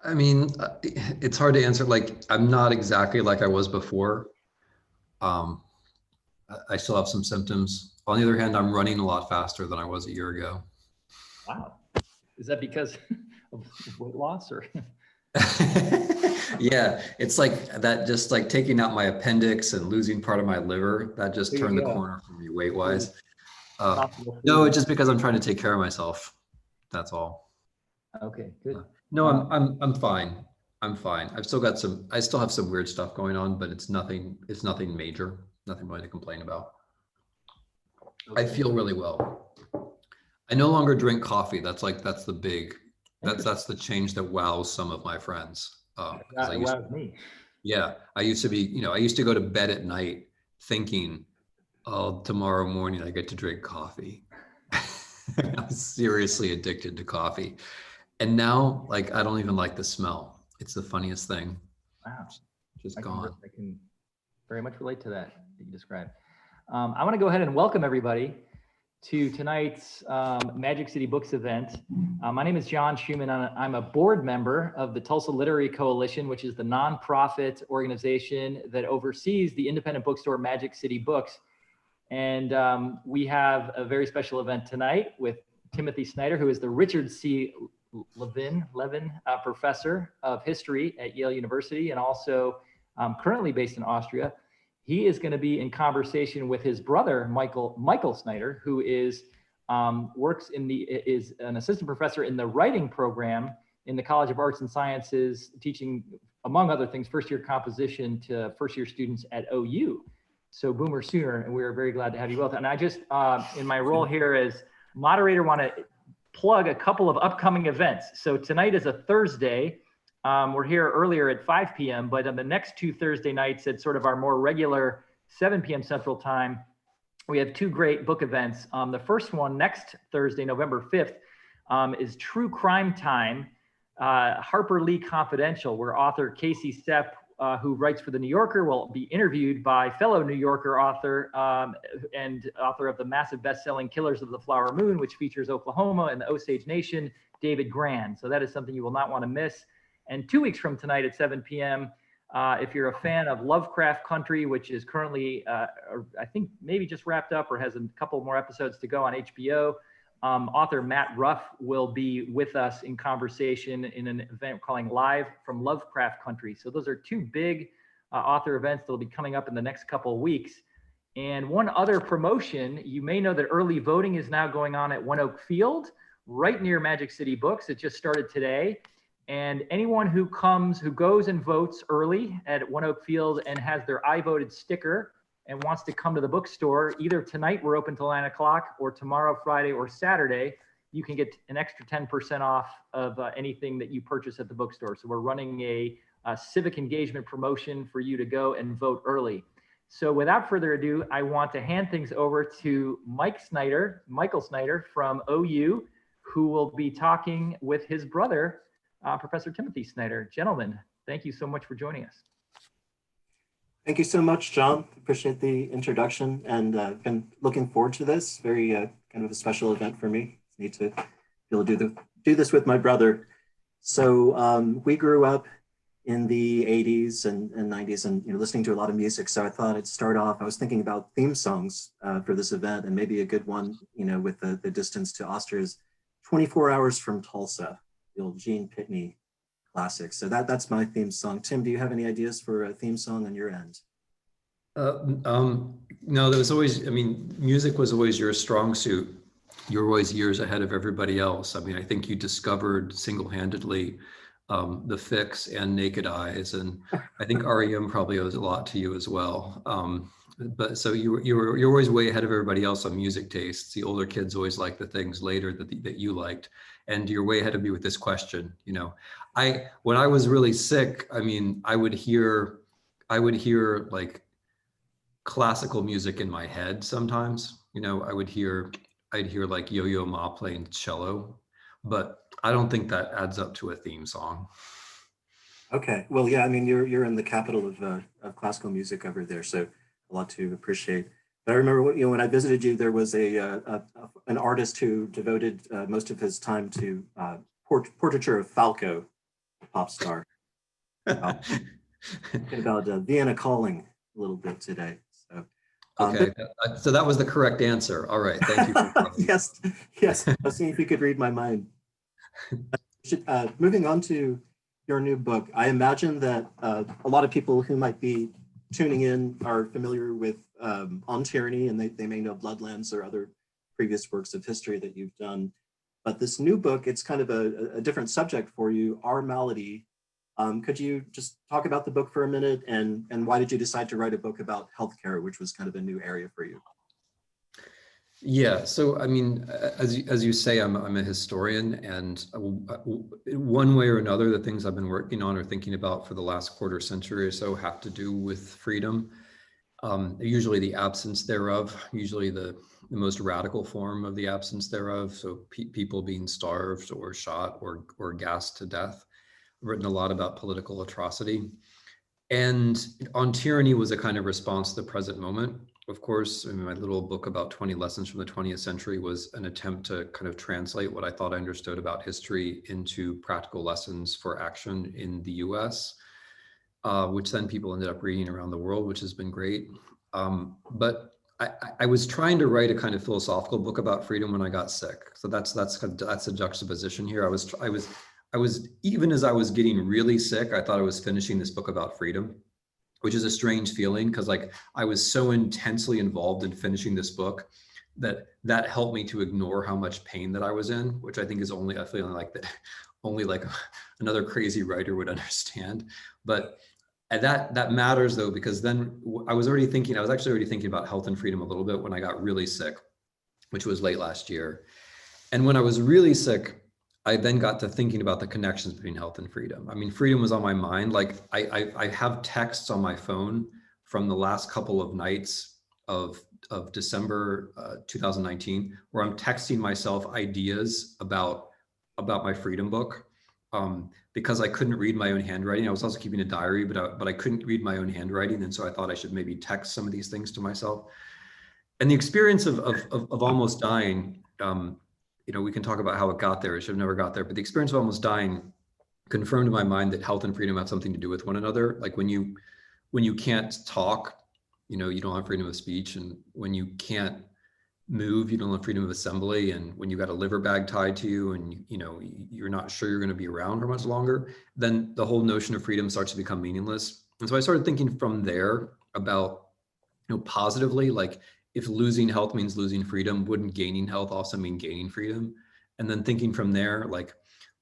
I mean, it's hard to answer. Like, I'm not exactly like I was before. Um, I still have some symptoms. On the other hand, I'm running a lot faster than I was a year ago. Wow. Is that because of weight loss or? Yeah, it's like that, just like taking out my appendix and losing part of my liver, that just There turned you the go. corner for me weight Food, wise. possible No, food. it's just because I'm trying to take care of myself. That's all. Okay, good. No, Um, I'm fine. I'm fine. I still have some weird stuff going on, but it's nothing major, nothing really to complain about. I okay. feel really well. I no longer drink coffee. That's the Interesting. that's the change that wows some of my friends. Because I used Wow, me. Yeah, I used to be, I used to go to bed at night thinking, oh, tomorrow morning I get to drink coffee. I was seriously addicted to coffee. And now, like, I don't even like the smell. It's the funniest thing. Wow. Just gone. I can very much relate to that you described. I want to go ahead and welcome everybody to tonight's Magic City Books event. My name is John Schumann. I'm a board member of the Tulsa Literary Coalition, which is the nonprofit organization that oversees the independent bookstore Magic City Books. And we have a very special event tonight with Timothy Snyder, who is the Richard C. Levin Professor of History at Yale University and also currently based in Austria. He is going to be in conversation with his brother, Michael Snyder, who is is an assistant professor in the writing program in the College of Arts and Sciences, teaching, among other things, first-year composition to first-year students at OU. So Boomer Sooner, and we're very glad to have you both. And I just, in my role here as moderator, want to plug a couple of upcoming events. So tonight is a Thursday. We're here earlier at 5 p.m., but on the next two Thursday nights at sort of our more regular 7 p.m. Central Time, we have two great book events. The first one next Thursday, November 5th, is True Crime Time, Harper Lee Confidential, where author Casey Stepp, who writes for The New Yorker, will be interviewed by fellow New Yorker author and author of the massive best-selling Killers of the Flower Moon, which features Oklahoma and the Osage Nation, David Grand. So that is something you will not want to miss. And 2 weeks from tonight at 7 p.m., if you're a fan of Lovecraft Country, which is currently, I think, maybe just wrapped up or has a couple more episodes to go on HBO, author Matt Ruff will be with us in conversation in an event calling Live from Lovecraft Country. So those are two big author events that will be coming up in the next couple of weeks. And one other promotion, you may know that early voting is now going on at One Oak Field, right near Magic City Books. It just started today. And anyone who goes and votes early at One Oak Field and has their I voted sticker and wants to come to the bookstore, either tonight, we're open till 9 o'clock, or tomorrow, Friday, or Saturday, you can get an extra 10% off of anything that you purchase at the bookstore. So we're running a civic engagement promotion for you to go and vote early. So without further ado, I want to hand things over to Michael Snyder from OU, who will be talking with his brother, Professor Timothy Snyder. Gentlemen, thank you so much for joining us. Thank you so much, John. Appreciate the introduction, and been looking forward to this. Very kind of a special event for me. Need to be able to do this with my brother. So we grew up in the 80s and 90s, and listening to a lot of music. So I thought I'd start off. I was thinking about theme songs for this event, and maybe a good one, with the distance to Austria is 24 Hours from Tulsa, the old Gene Pitney classic. So that's my theme song. Tim, do you have any ideas for a theme song on your end? No, there was always, music was always your strong suit. You were always years ahead of everybody else. I think you discovered single-handedly The Fix and Naked Eyes, and I think REM probably owes a lot to you as well. But so you're always way ahead of everybody else on music tastes. The older kids always like the things later that you liked, and you're way ahead of me with this question. When I was really sick, I would hear like classical music in my head sometimes. I'd hear like Yo-Yo Ma playing cello, but I don't think that adds up to a theme song. Okay, well, yeah, you're in the capital of classical music over there, so a lot to appreciate. But I remember when I visited you, there was an artist who devoted most of his time to portraiture of Falco, pop star. Talking about Vienna Calling a little bit today. So, Okay, so that was the correct answer. All right, thank you for yes, yes. I was seeing if you could read my mind. Moving on to your new book, I imagine that a lot of people who might be tuning in are familiar with On Tyranny, and they may know Bloodlands or other previous works of history that you've done. But this new book, it's kind of a different subject for you, Our Malady. Could you just talk about the book for a minute, and why did you decide to write a book about healthcare, which was kind of a new area for you? Yeah, so I mean, as you say, I'm a historian, and one way or another, the things I've been working on or thinking about for the last quarter century or so have to do with freedom. Usually the absence thereof, usually the most radical form of the absence thereof. So people being starved or shot or gassed to death. I've written a lot about political atrocity. And On Tyranny was a kind of response to the present moment. Of course, I mean, my little book about 20 lessons from the 20th century was an attempt to kind of translate what I thought I understood about history into practical lessons for action in the US, which then people ended up reading around the world, which has been great. But I was trying to write a kind of philosophical book about freedom when I got sick. So that's a juxtaposition here. I was even as I was getting really sick, I thought I was finishing this book about freedom, which is a strange feeling because like I was so intensely involved in finishing this book that helped me to ignore how much pain that I was in, which I think is only a feeling like that only like another crazy writer would understand. But that matters though, because then I was actually already thinking about health and freedom a little bit when I got really sick, which was late last year. And when I was really sick, I then got to thinking about the connections between health and freedom. I mean, freedom was on my mind. Like I have texts on my phone from the last couple of nights of December 2019, where I'm texting myself ideas about my freedom book, because I couldn't read my own handwriting. I was also keeping a diary, but I couldn't read my own handwriting, and so I thought I should maybe text some of these things to myself. And the experience of almost dying. You know, we can talk about how it got there. It should have never got there, but the experience of almost dying confirmed in my mind that health and freedom have something to do with one another. Like when you can't talk, you know, you don't have freedom of speech, and when you can't move, you don't have freedom of assembly, and when you got a liver bag tied to you, and you know you're not sure you're going to be around for much longer, then the whole notion of freedom starts to become meaningless. And so I started thinking from there about, you know, positively, like, if losing health means losing freedom, wouldn't gaining health also mean gaining freedom? And then thinking from there, like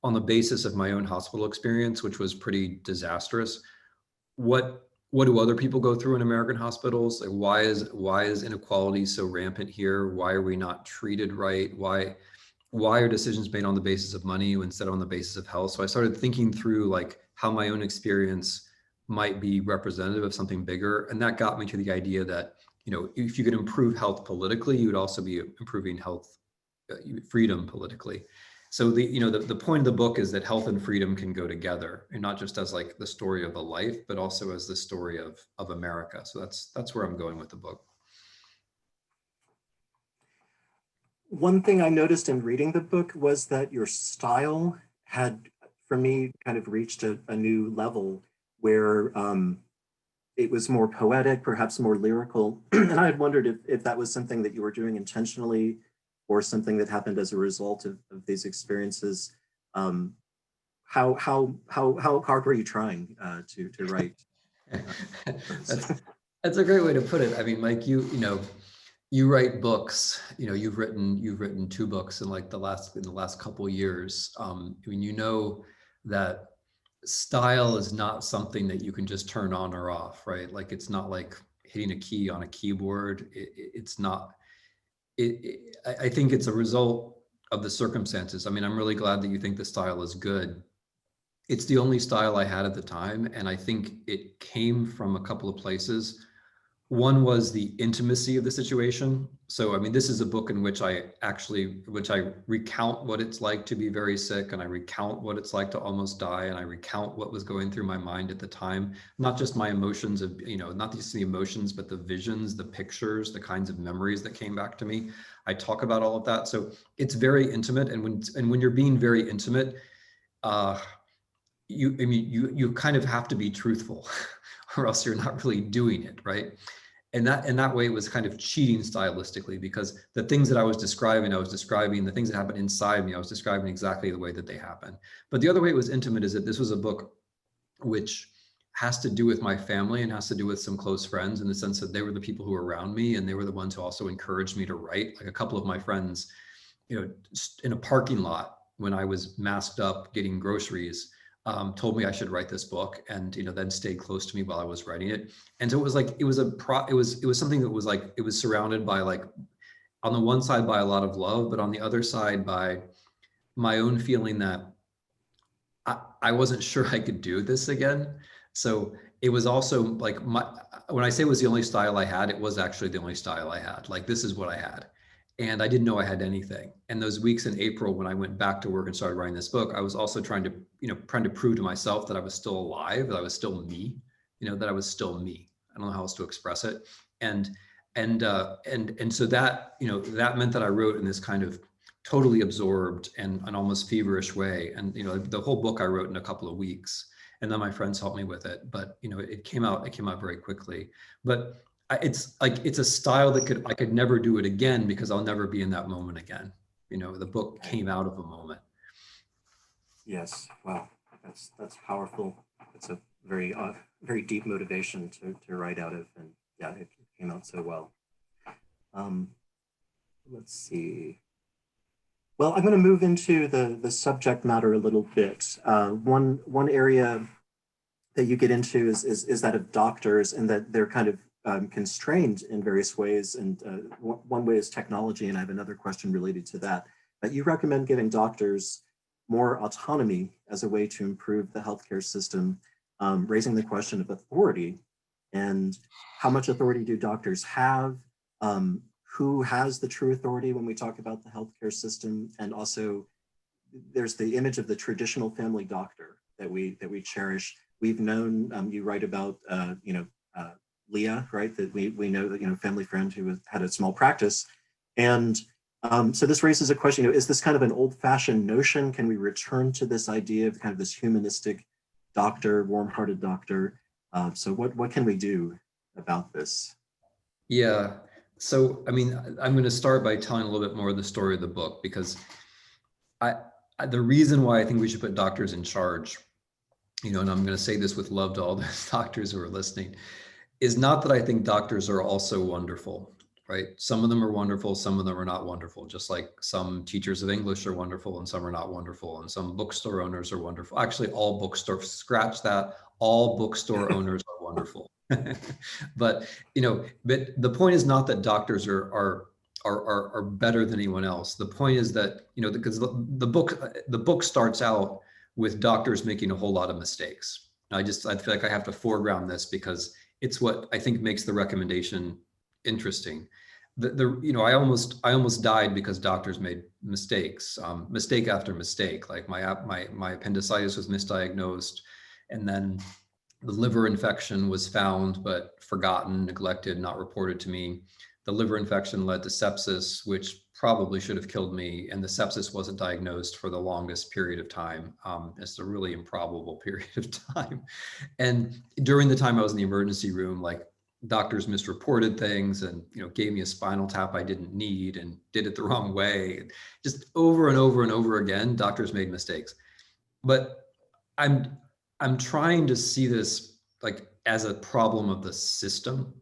on the basis of my own hospital experience, which was pretty disastrous, what do other people go through in American hospitals? Like, why is inequality so rampant here? Why are we not treated right? Why are decisions made on the basis of money instead of on the basis of health? So I started thinking through like how my own experience might be representative of something bigger. And that got me to the idea that, you know, if you could improve health politically, you would also be improving health freedom politically. So the point of the book is that health and freedom can go together, and not just as like the story of a life, but also as the story of America. So that's where I'm going with the book. One thing I noticed in reading the book was that your style had, for me, kind of reached a new level where it was more poetic, perhaps more lyrical. And I had wondered if that was something that you were doing intentionally or something that happened as a result of these experiences. How hard were you trying to write? That's a great way to put it. I mean, Mike, you write books. You know, you've written 2 books in like the last couple years. I mean, you know that style is not something that you can just turn on or off, right? Like it's not like hitting a key on a keyboard. It's not. I think it's a result of the circumstances. I mean, I'm really glad that you think the style is good. It's the only style I had at the time, and I think it came from a couple of places. One was the intimacy of the situation. So, I mean, this is a book in which I recount what it's like to be very sick, and I recount what it's like to almost die, and I recount what was going through my mind at the time, not just my emotions of, you know, not just the emotions, but the visions, the pictures, the kinds of memories that came back to me. I talk about all of that. So it's very intimate. And when you're being very intimate, you kind of have to be truthful or else you're not really doing it, right? And that way it was kind of cheating stylistically, because the things that I was describing the things that happened inside me, I was describing exactly the way that they happened. But the other way it was intimate is that this was a book which has to do with my family and has to do with some close friends, in the sense that they were the people who were around me, and they were the ones who also encouraged me to write. Like a couple of my friends, in a parking lot when I was masked up getting groceries, told me I should write this book, and then stayed close to me while I was writing it. And so it was like it was something that was like, it was surrounded by, like, on the one side by a lot of love, but on the other side by my own feeling that I wasn't sure I could do this again. So it was also like, when I say it was the only style I had, it was actually the only style I had. Like, this is what I had. And I didn't know I had anything. And those weeks in April, when I went back to work and started writing this book, I was also trying to prove to myself that I was still alive, that I was still me, that I was still me. I don't know how else to express it. And so that, that meant that I wrote in this kind of totally absorbed and an almost feverish way. And, the whole book I wrote in a couple of weeks, and then my friends helped me with it. But, it came out very quickly. But it's a style that I could never do it again, because I'll never be in that moment again. The book came out of a moment. Yes. Wow. That's powerful. It's a very deep motivation to write out of, and yeah, it came out so well. Let's see. Well, I'm going to move into the subject matter a little bit. One area that you get into is that of doctors, and that they're kind of constrained in various ways. And one way is technology, and I have another question related to that. But you recommend giving doctors more autonomy as a way to improve the healthcare system, raising the question of authority, and how much authority do doctors have? Who has the true authority when we talk about the healthcare system? And also, there's the image of the traditional family doctor that we cherish. We've known, you write about, Leah, right? That we know that, family friend who had a small practice. And so this raises a question, is this kind of an old-fashioned notion? Can we return to this idea of kind of this humanistic doctor, warm-hearted doctor? So what can we do about this? Yeah. So, I mean, I'm going to start by telling a little bit more of the story of the book, because the reason why I think we should put doctors in charge, and I'm going to say this with love to all the doctors who are listening, is not that I think doctors are also wonderful, right? Some of them are wonderful, some of them are not wonderful, just like some teachers of English are wonderful and some are not wonderful, and some bookstore owners are wonderful. Actually, all bookstores, scratch that, all bookstore owners are wonderful. But the point is not that doctors are better than anyone else. The point is that, because the book starts out with doctors making a whole lot of mistakes. I feel like I have to foreground this, because it's what I think makes the recommendation interesting. I almost died because doctors made mistakes, mistake after mistake. Like my appendicitis was misdiagnosed, and then the liver infection was found but forgotten, neglected, not reported to me. The liver infection led to sepsis, which probably should have killed me, and the sepsis wasn't diagnosed for the longest period of time. It's a really improbable period of time. And during the time I was in the emergency room, like, doctors misreported things and gave me a spinal tap I didn't need and did it the wrong way. Just over and over and over again, doctors made mistakes. But I'm trying to see this like as a problem of the system.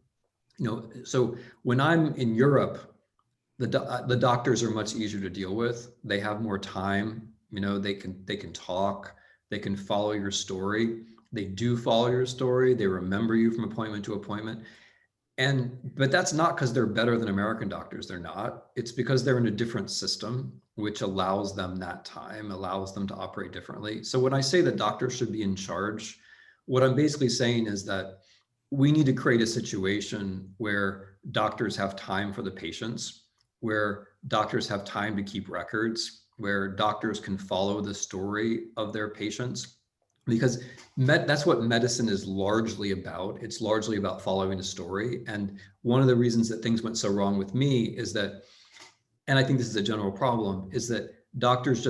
So when I'm in Europe, the doctors are much easier to deal with. They have more time. They can talk. They can follow your story. They do follow your story. They remember you from appointment to appointment. But that's not because they're better than American doctors. They're not. It's because they're in a different system, which allows them that time, allows them to operate differently. So when I say that doctors should be in charge, what I'm basically saying is that we need to create a situation where doctors have time for the patients, where doctors have time to keep records, where doctors can follow the story of their patients. Because that's what medicine is largely about. It's largely about following a story. And one of the reasons that things went so wrong with me is that, and I think this is a general problem, is that doctors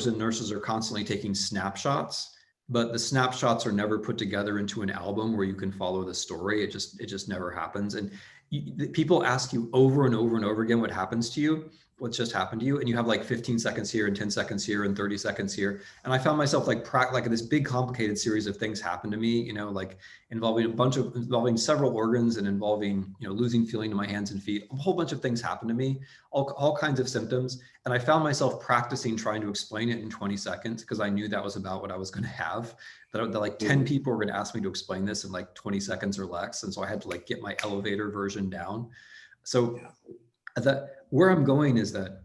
and nurses are constantly taking snapshots but the snapshots are never put together into an album where you can follow the story. It just never happens. And people ask you over and over and over again what happens to you, what's just happened to you, and you have like 15 seconds here and 10 seconds here and 30 seconds here. And I found myself like this big complicated series of things happened to me, like involving several organs and involving, losing feeling in my hands and feet. A whole bunch of things happened to me, all kinds of symptoms. And I found myself practicing trying to explain it in 20 seconds because I knew that was about what I was going to have. That like 10 people were going to ask me to explain this in like 20 seconds or less. And so I had to like get my elevator version down. So where I'm going is that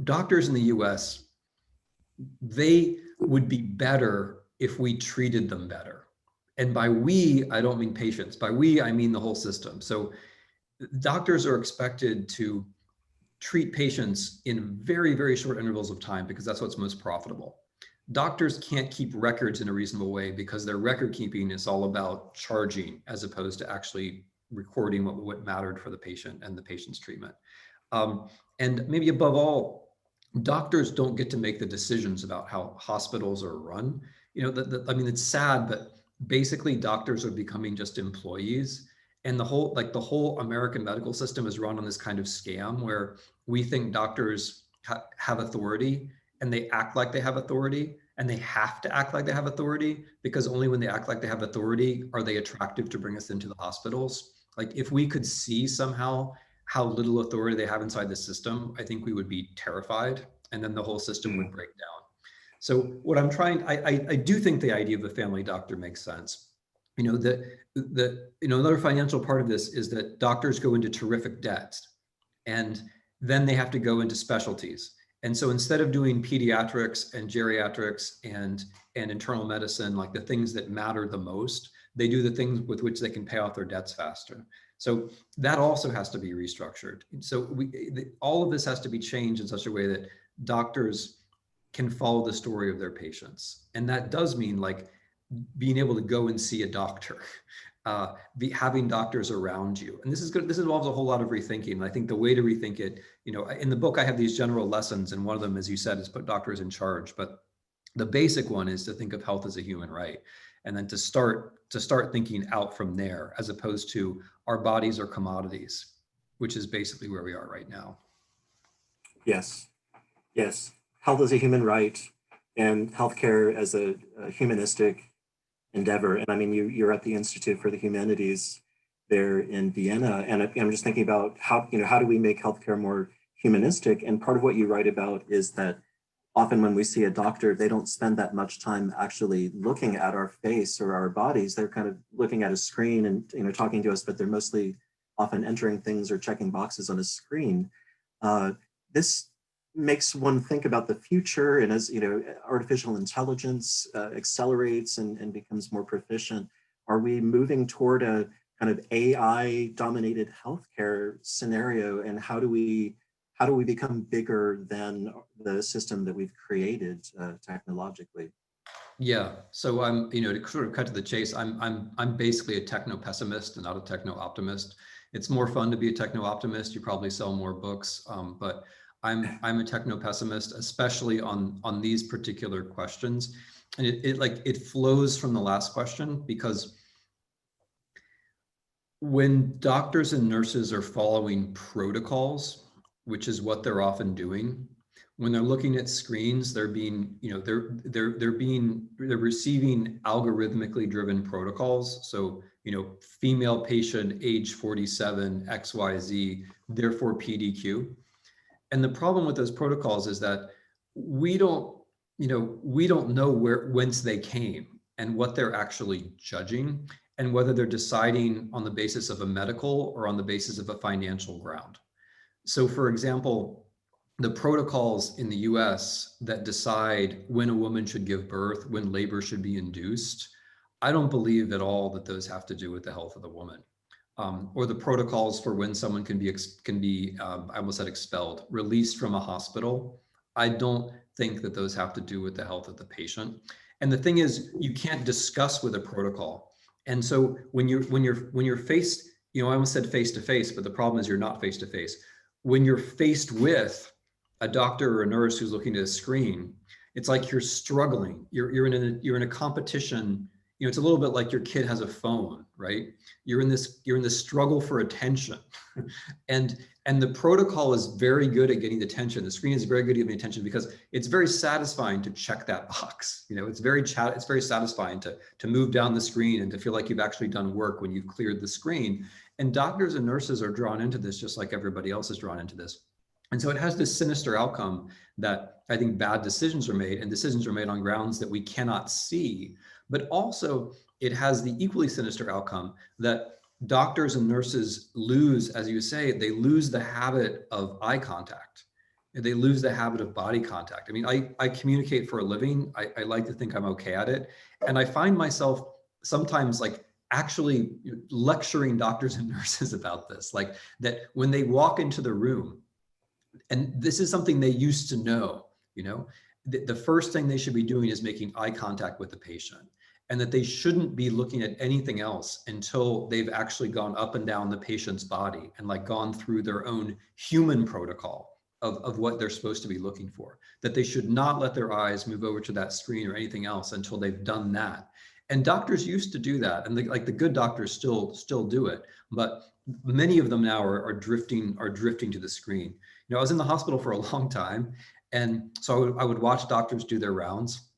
doctors in the US, they would be better if we treated them better. And by we, I don't mean patients. By we, I mean the whole system. So doctors are expected to treat patients in very, very short intervals of time because that's what's most profitable. Doctors can't keep records in a reasonable way because their record keeping is all about charging as opposed to actually recording what mattered for the patient and the patient's treatment. And maybe above all, doctors don't get to make the decisions about how hospitals are run. I mean, it's sad, but basically doctors are becoming just employees. And the whole American medical system is run on this kind of scam where we think doctors have authority and they act like they have authority, and they have to act like they have authority because only when they act like they have authority are they attractive to bring us into the hospitals. Like if we could see somehow how little authority they have inside the system, I think we would be terrified, and then the whole system would break down. So what I'm trying, I do think the idea of a family doctor makes sense. Another financial part of this is that doctors go into terrific debt, and then they have to go into specialties. And so instead of doing pediatrics and geriatrics and internal medicine, like the things that matter the most, they do the things with which they can pay off their debts faster. So that also has to be restructured. So all of this has to be changed in such a way that doctors can follow the story of their patients. And that does mean like being able to go and see a doctor, having doctors around you. And this involves a whole lot of rethinking. And I think the way to rethink it, in the book, I have these general lessons. And one of them, as you said, is put doctors in charge. But the basic one is to think of health as a human right. And then to start thinking out from there, as opposed to our bodies are commodities, which is basically where we are right now. Yes. Health is a human right, and healthcare as a humanistic endeavor. And I mean, you're at the Institute for the Humanities there in Vienna, and I'm just thinking about how do we make healthcare more humanistic? And part of what you write about is that often when we see a doctor, they don't spend that much time actually looking at our face or our bodies. They're kind of looking at a screen and talking to us, but they're mostly often entering things or checking boxes on a screen. This makes one think about the future, and as artificial intelligence accelerates and becomes more proficient, are we moving toward a kind of AI-dominated healthcare scenario? And how do we become bigger than the system that we've created technologically? Yeah. So I'm, to sort of cut to the chase, I'm basically a techno pessimist and not a techno optimist. It's more fun to be a techno optimist. You probably sell more books, but I'm a techno pessimist, especially on these particular questions. And it flows from the last question, because when doctors and nurses are following protocols, which is what they're often doing, when they're looking at screens, they're being, they're receiving algorithmically driven protocols. So, female patient, age 47, XYZ, therefore PDQ. And the problem with those protocols is that we don't know whence they came and what they're actually judging, and whether they're deciding on the basis of a medical or on the basis of a financial ground. So for example, the protocols in the US that decide when a woman should give birth, when labor should be induced, I don't believe at all that those have to do with the health of the woman. Or the protocols for when someone can be I almost said expelled, released from a hospital. I don't think that those have to do with the health of the patient. And the thing is, you can't discuss with a protocol. And so when you're faced, I almost said face to face, but the problem is you're not face to face. When you're faced with a doctor or a nurse who's looking at a screen, It's like you're struggling. You're in a competition. You know, it's a little bit like your kid has a phone, right? You're in this struggle for attention. And the protocol is very good at getting the attention. The screen is very good at getting attention because it's very satisfying to check that box. You know, it's very satisfying to move down the screen and to feel like you've actually done work when you've cleared the screen. And doctors and nurses are drawn into this just like everybody else is drawn into this. And so it has this sinister outcome that I think bad decisions are made, and decisions are made on grounds that we cannot see. But also it has the equally sinister outcome that doctors and nurses lose, as you say, they lose the habit of eye contact. They lose the habit of body contact. I mean, I communicate for a living. I like to think I'm okay at it. And I find myself sometimes like actually lecturing doctors and nurses about this, like that when they walk into the room, and this is something they used to know, you know, the first thing they should be doing is making eye contact with the patient, and that they shouldn't be looking at anything else until they've actually gone up and down the patient's body and like gone through their own human protocol of what they're supposed to be looking for, that they should not let their eyes move over to that screen or anything else until they've done that. And doctors used to do that, and the good doctors still do it, but many of them now are drifting to the screen. You know, I was in the hospital for a long time, and so I would watch doctors do their rounds,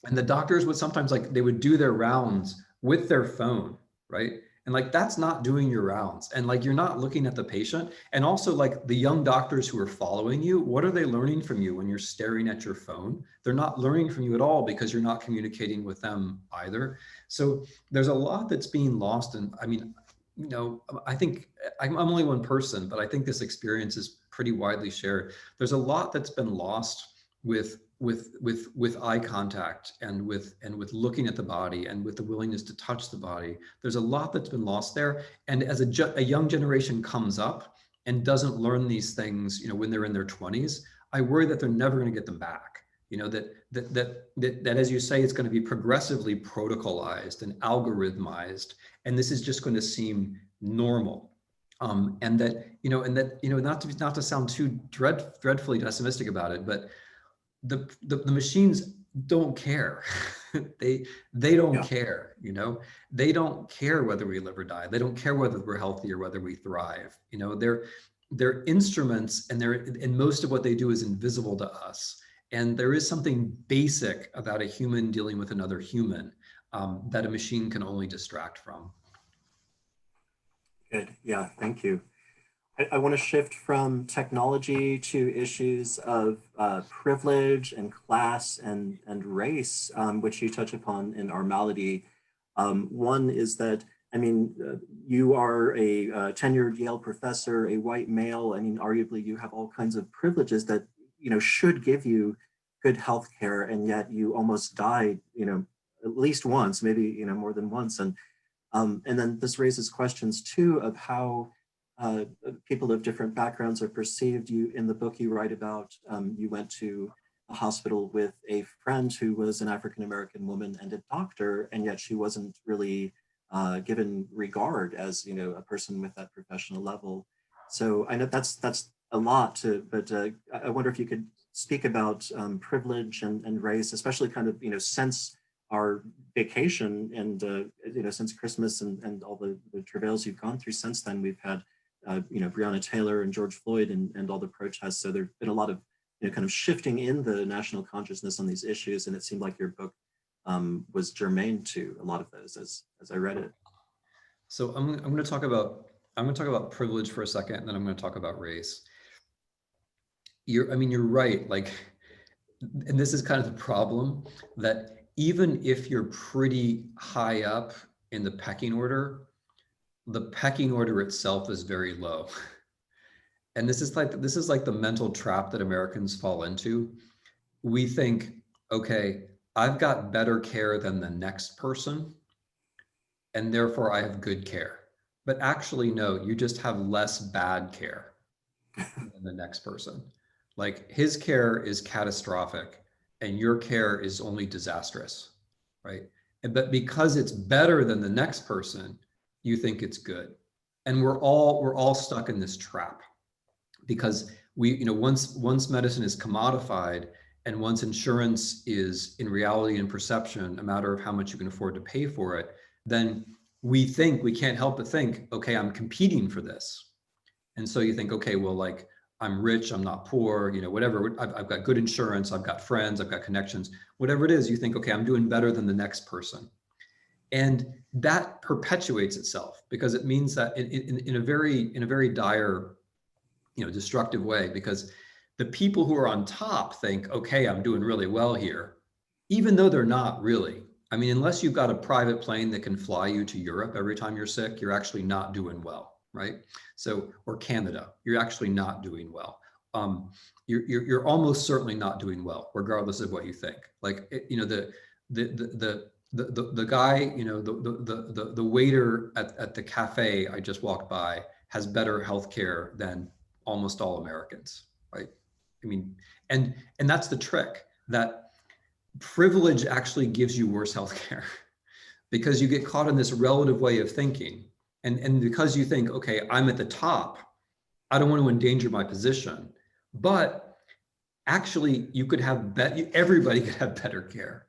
and the doctors would sometimes like they would do their rounds with their phone, right? And like that's not doing your rounds, and like you're not looking at the patient. And also like the young doctors who are following you, what are they learning from you when you're staring at your phone? They're not learning from you at all because you're not communicating with them either. So there's a lot that's being lost. And I mean, you know, I think I'm only one person, but I think this experience is pretty widely shared. There's a lot that's been lost with eye contact and with looking at the body and with the willingness to touch the body. There's a lot that's been lost there. And as a young generation comes up and doesn't learn these things, you know, when they're in their 20s, I worry that they're never going to get them back. You know, that as you say, it's going to be progressively protocolized and algorithmized, and this is just going to seem normal. And that, you know, not to sound too dreadfully pessimistic about it, but the machines don't care. they don't care, you know, they don't care whether we live or die. They don't care whether we're healthy or whether we thrive. You know, they're instruments, and most of what they do is invisible to us. And there is something basic about a human dealing with another human that a machine can only distract from. Good. Yeah, thank you. I want to shift from technology to issues of privilege and class and race, which you touch upon in our Malady. One is that, I mean, you are a tenured Yale professor, a white male. I mean, arguably you have all kinds of privileges that, you know, should give you good health care, and yet you almost died, you know, at least once, maybe, you know, more than once. And then this raises questions too of how people of different backgrounds are perceived. You, in the book you write about, you went to a hospital with a friend who was an African-American woman and a doctor, and yet she wasn't really given regard as, you know, a person with that professional level. So I know that's a lot but I wonder if you could speak about privilege and race, especially kind of, you know, since our vacation and, you know, since Christmas and all the travails you've gone through since then. We've had, you know, Breonna Taylor and George Floyd and all the protests. So there's been a lot of, you know, kind of shifting in the national consciousness on these issues. And it seemed like your book was germane to a lot of those as I read it. So I'm going to talk about privilege for a second, and then I'm going to talk about race. You're right. Like, and this is kind of the problem, that even if you're pretty high up in the pecking order itself is very low. And this is like the mental trap that Americans fall into. We think, okay, I've got better care than the next person, and therefore I have good care. But actually, no, you just have less bad care than the next person. Like, his care is catastrophic and your care is only disastrous, right? But because it's better than the next person, you think it's good. And we're all stuck in this trap, because we, you know, once medicine is commodified And once insurance is in reality and perception a matter of how much you can afford to pay for it, then we can't help but think, okay, I'm competing for this. And so you think, okay, well, like, I'm rich, I'm not poor, you know, whatever, I've got good insurance, I've got friends, I've got connections, whatever it is, you think, okay, I'm doing better than the next person. And that perpetuates itself, because it means that in a very dire, you know, destructive way, because the people who are on top think, okay, I'm doing really well here, even though they're not really. I mean, unless you've got a private plane that can fly you to Europe every time you're sick, you're actually not doing well, right? So, or Canada, you're actually not doing well. You're almost certainly not doing well, regardless of what you think. Like, you know, the guy, you know, the waiter at the cafe I just walked by has better healthcare than almost all Americans, right? I mean, and that's the trick, that privilege actually gives you worse healthcare because you get caught in this relative way of thinking. And because you think, okay, I'm at the top, I don't want to endanger my position, but actually you could have, everybody could have better care.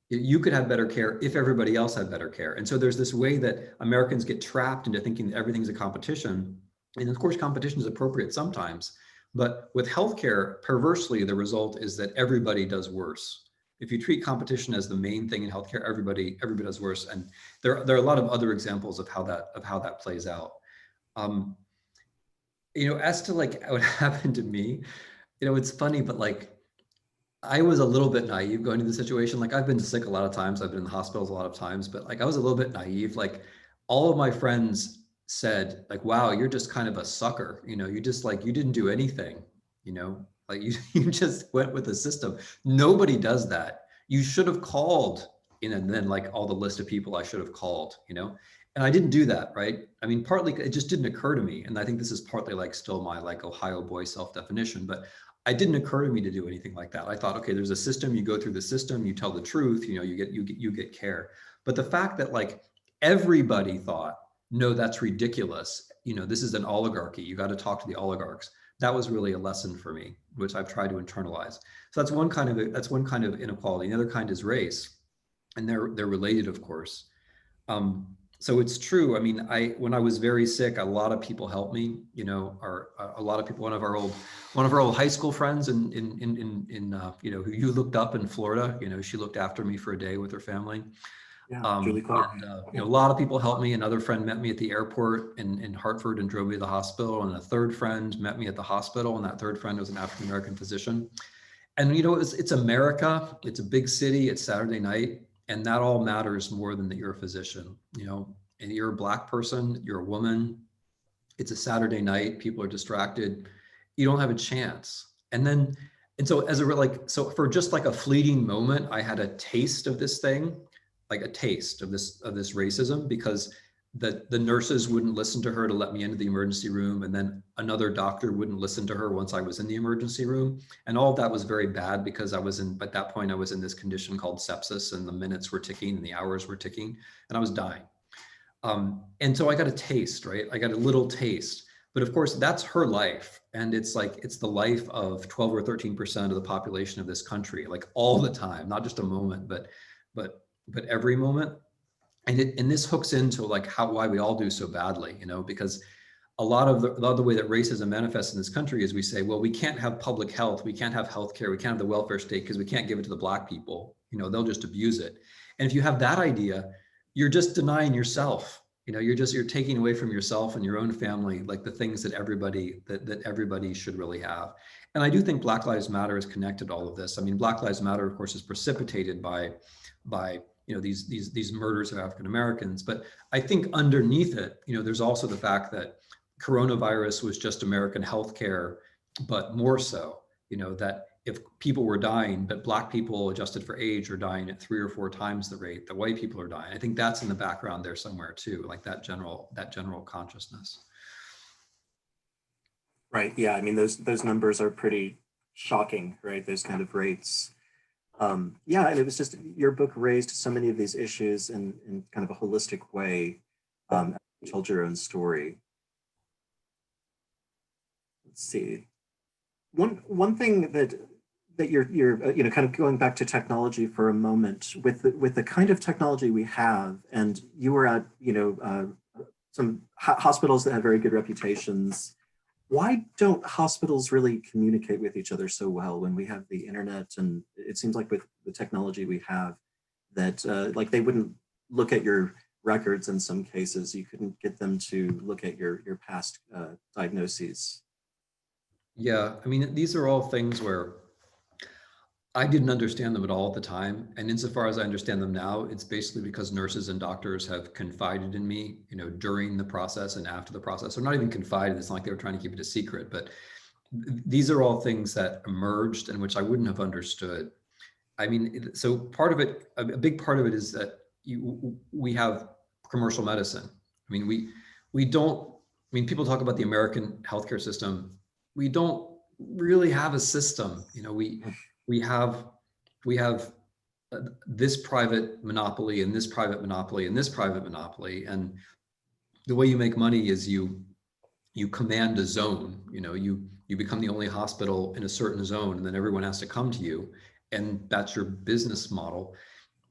You could have better care if everybody else had better care. And so there's this way that Americans get trapped into thinking that everything's a competition. And of course, competition is appropriate sometimes, but with healthcare, perversely, the result is that everybody does worse. If you treat competition as the main thing in healthcare, everybody does worse. And there are a lot of other examples of how that plays out. You know, as to like what happened to me, you know, it's funny, but like, I was a little bit naive going into the situation. Like, I've been sick a lot of times. I've been in the hospitals a lot of times, but like, I was a little bit naive. Like, all of my friends said, like, wow, you're just kind of a sucker. You know, you just like, you didn't do anything, you know, like you just went with the system. Nobody does that. You should have called, you know, and then like all the list of people I should have called, you know, and I didn't do that. Right. I mean, partly it just didn't occur to me. And I think this is partly like still my like Ohio boy self-definition, but it didn't occur to me to do anything like that. I thought, okay, there's a system, you go through the system, you tell the truth, you know, you get care. But the fact that like everybody thought, no, that's ridiculous. You know, this is an oligarchy. You got to talk to the oligarchs. That was really a lesson for me, which I've tried to internalize. So that's one kind of inequality. The other kind is race, and they're related, of course. So it's true. I mean, when I was very sick, a lot of people helped me. You know, a lot of people. One of our old high school friends, in you know, who you looked up in Florida. You know, she looked after me for a day with her family. Yeah, Julie Clark. And, you know, a lot of people helped me. Another friend met me at the airport in Hartford and drove me to the hospital. And a third friend met me at the hospital. And that third friend was an African-American physician. And, you know, it's America. It's a big city. It's Saturday night. And that all matters more than that you're a physician, you know, and you're a Black person, you're a woman. It's a Saturday night. People are distracted. You don't have a chance. And so so for just like a fleeting moment, I had a taste of this thing, like a taste of this racism, because the nurses wouldn't listen to her to let me into the emergency room. And then another doctor wouldn't listen to her once I was in the emergency room. And all of that was very bad because at that point, I was in this condition called sepsis, and the minutes were ticking and the hours were ticking and I was dying. And so I got a taste, right? I got a little taste, but of course that's her life. And it's the life of 12 or 13% of the population of this country, like all the time, not just a moment, but every moment. And this hooks into like why we all do so badly, you know, because a lot of the way that racism manifests in this country is we say, well, we can't have public health, we can't have healthcare, we can't have the welfare state because we can't give it to the Black people, you know, they'll just abuse it. And if you have that idea, you're just denying yourself, you know, you're taking away from yourself and your own family, like the things that everybody should really have. And I do think Black Lives Matter is connected to all of this. I mean, Black Lives Matter, of course, is precipitated by you know, these murders of African Americans. But I think underneath it, you know, there's also the fact that coronavirus was just American healthcare, but more so, you know, that if people were dying, but Black people adjusted for age are dying at 3 or 4 times the rate that white people are dying. I think that's in the background there somewhere too, like that general consciousness. Right. Yeah. I mean, those numbers are pretty shocking, right? Those kind of rates. Yeah, and it was just your book raised so many of these issues in kind of a holistic way. You told your own story. Let's see. One thing that that you're kind of going back to technology for a moment with the kind of technology we have, and you were at some hospitals that have very good reputations. Why don't hospitals really communicate with each other so well when we have the internet? And it seems like with the technology we have that like they wouldn't look at your records in some cases. You couldn't get them to look at your past diagnoses. Yeah, I mean, these are all things where I didn't understand them at all at the time. And insofar as I understand them now, it's basically because nurses and doctors have confided in me, during the process and after the process. Or not even confided, it's not like they were trying to keep it a secret, but these are all things that emerged and which I wouldn't have understood. I mean, so part of it, a big part of it is that we have commercial medicine. I mean, we don't, I mean, people talk about the American healthcare system. We don't really have a system. We have this private monopoly and this private monopoly and this private monopoly. And the way you make money is you command a zone. You become the only hospital in a certain zone, and then everyone has to come to you, and that's your business model.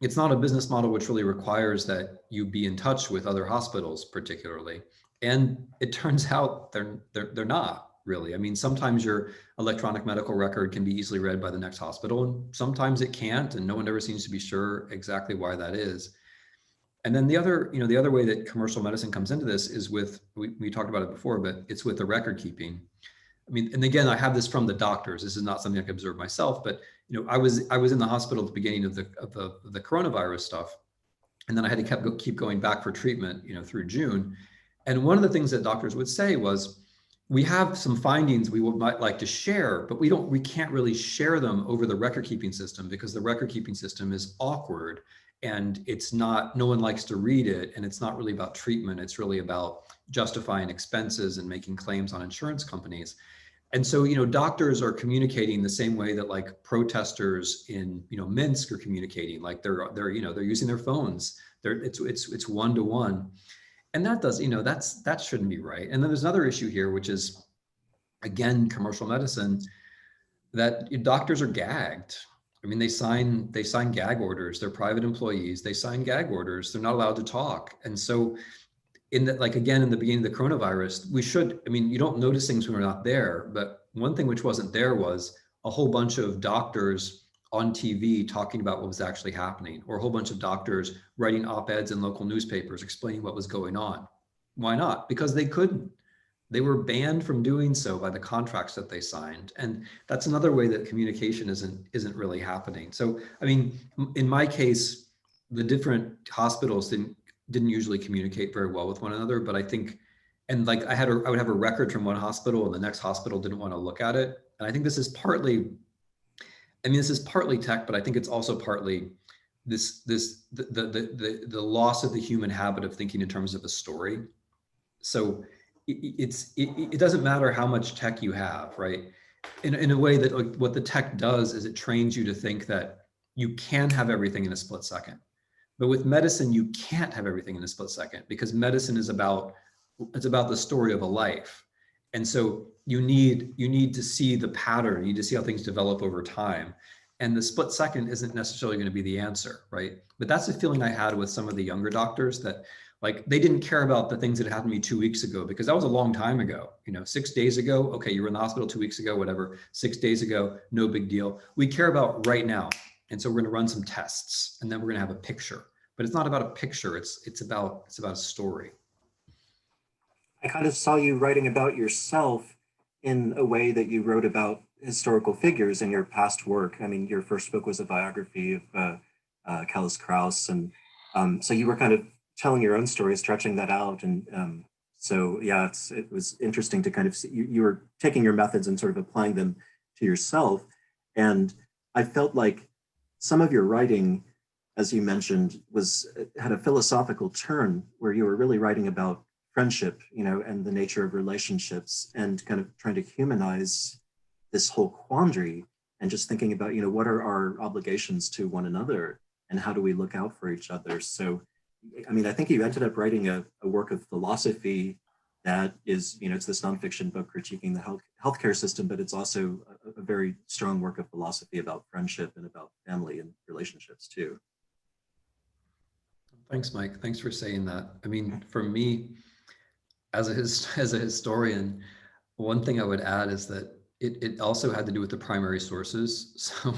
It's not a business model which really requires that you be in touch with other hospitals particularly. And it turns out they're not really. I mean, sometimes your electronic medical record can be easily read by the next hospital, and sometimes it can't, and no one ever seems to be sure exactly why that is. And then the other way that commercial medicine comes into this is with, we talked about it before, but it's with the record keeping. I mean, and again, I have this from the doctors. This is not something I can observe myself, but I was in the hospital at the beginning of the coronavirus stuff, and then I had to keep going back for treatment, through June. And one of the things that doctors would say was, we have some findings we might like to share, but we can't really share them over the record keeping system because the record keeping system is awkward and it's not, no one likes to read it, and it's not really about treatment. It's really about justifying expenses and making claims on insurance companies. And so, doctors are communicating the same way that like protesters in, Minsk are communicating, like they're using their phones. It's one-to-one. And that does, that shouldn't be right. And then there's another issue here, which is, again, commercial medicine, that doctors are gagged. I mean, they sign gag orders. They're private employees. They sign gag orders. They're not allowed to talk. And so in the beginning of the coronavirus, you don't notice things when we're not there. But one thing which wasn't there was a whole bunch of doctors on TV talking about what was actually happening, or a whole bunch of doctors writing op-eds in local newspapers explaining what was going on. Why not? Because they couldn't. They were banned from doing so by the contracts that they signed. And that's another way that communication isn't really happening. So, I mean, in my case, the different hospitals didn't usually communicate very well with one another, but I think, and like I would have a record from one hospital and the next hospital didn't want to look at it. And I think this is partly tech, but I think it's also partly the loss of the human habit of thinking in terms of a story. So it doesn't matter how much tech you have, right? In a way that, like, what the tech does is it trains you to think that you can have everything in a split second. But with medicine, you can't have everything in a split second, because medicine is about the story of a life. And so you need to see the pattern, you need to see how things develop over time. And the split second isn't necessarily going to be the answer, right? But that's the feeling I had with some of the younger doctors, that like they didn't care about the things that happened to me 2 weeks ago, because that was a long time ago. 6 days ago, okay, you were in the hospital 2 weeks ago, whatever, 6 days ago, no big deal. We care about right now. And so we're going to run some tests, and then we're going to have a picture. But it's not about a picture, it's about a story. I kind of saw you writing about yourself in a way that you wrote about historical figures in your past work. I mean, your first book was a biography of Kellis Kraus, and so you were kind of telling your own story, stretching that out. And so, yeah, it was interesting to kind of see, you were taking your methods and sort of applying them to yourself. And I felt like some of your writing, as you mentioned, had a philosophical turn where you were really writing about friendship, and the nature of relationships, and kind of trying to humanize this whole quandary, and just thinking about, what are our obligations to one another, and how do we look out for each other? So, I mean, I think you ended up writing a work of philosophy that is, you know, it's this nonfiction book critiquing the healthcare system, but it's also a very strong work of philosophy about friendship and about family and relationships too. Thanks, Mike. Thanks for saying that. I mean, for me, as a historian, one thing I would add is that it also had to do with the primary sources. So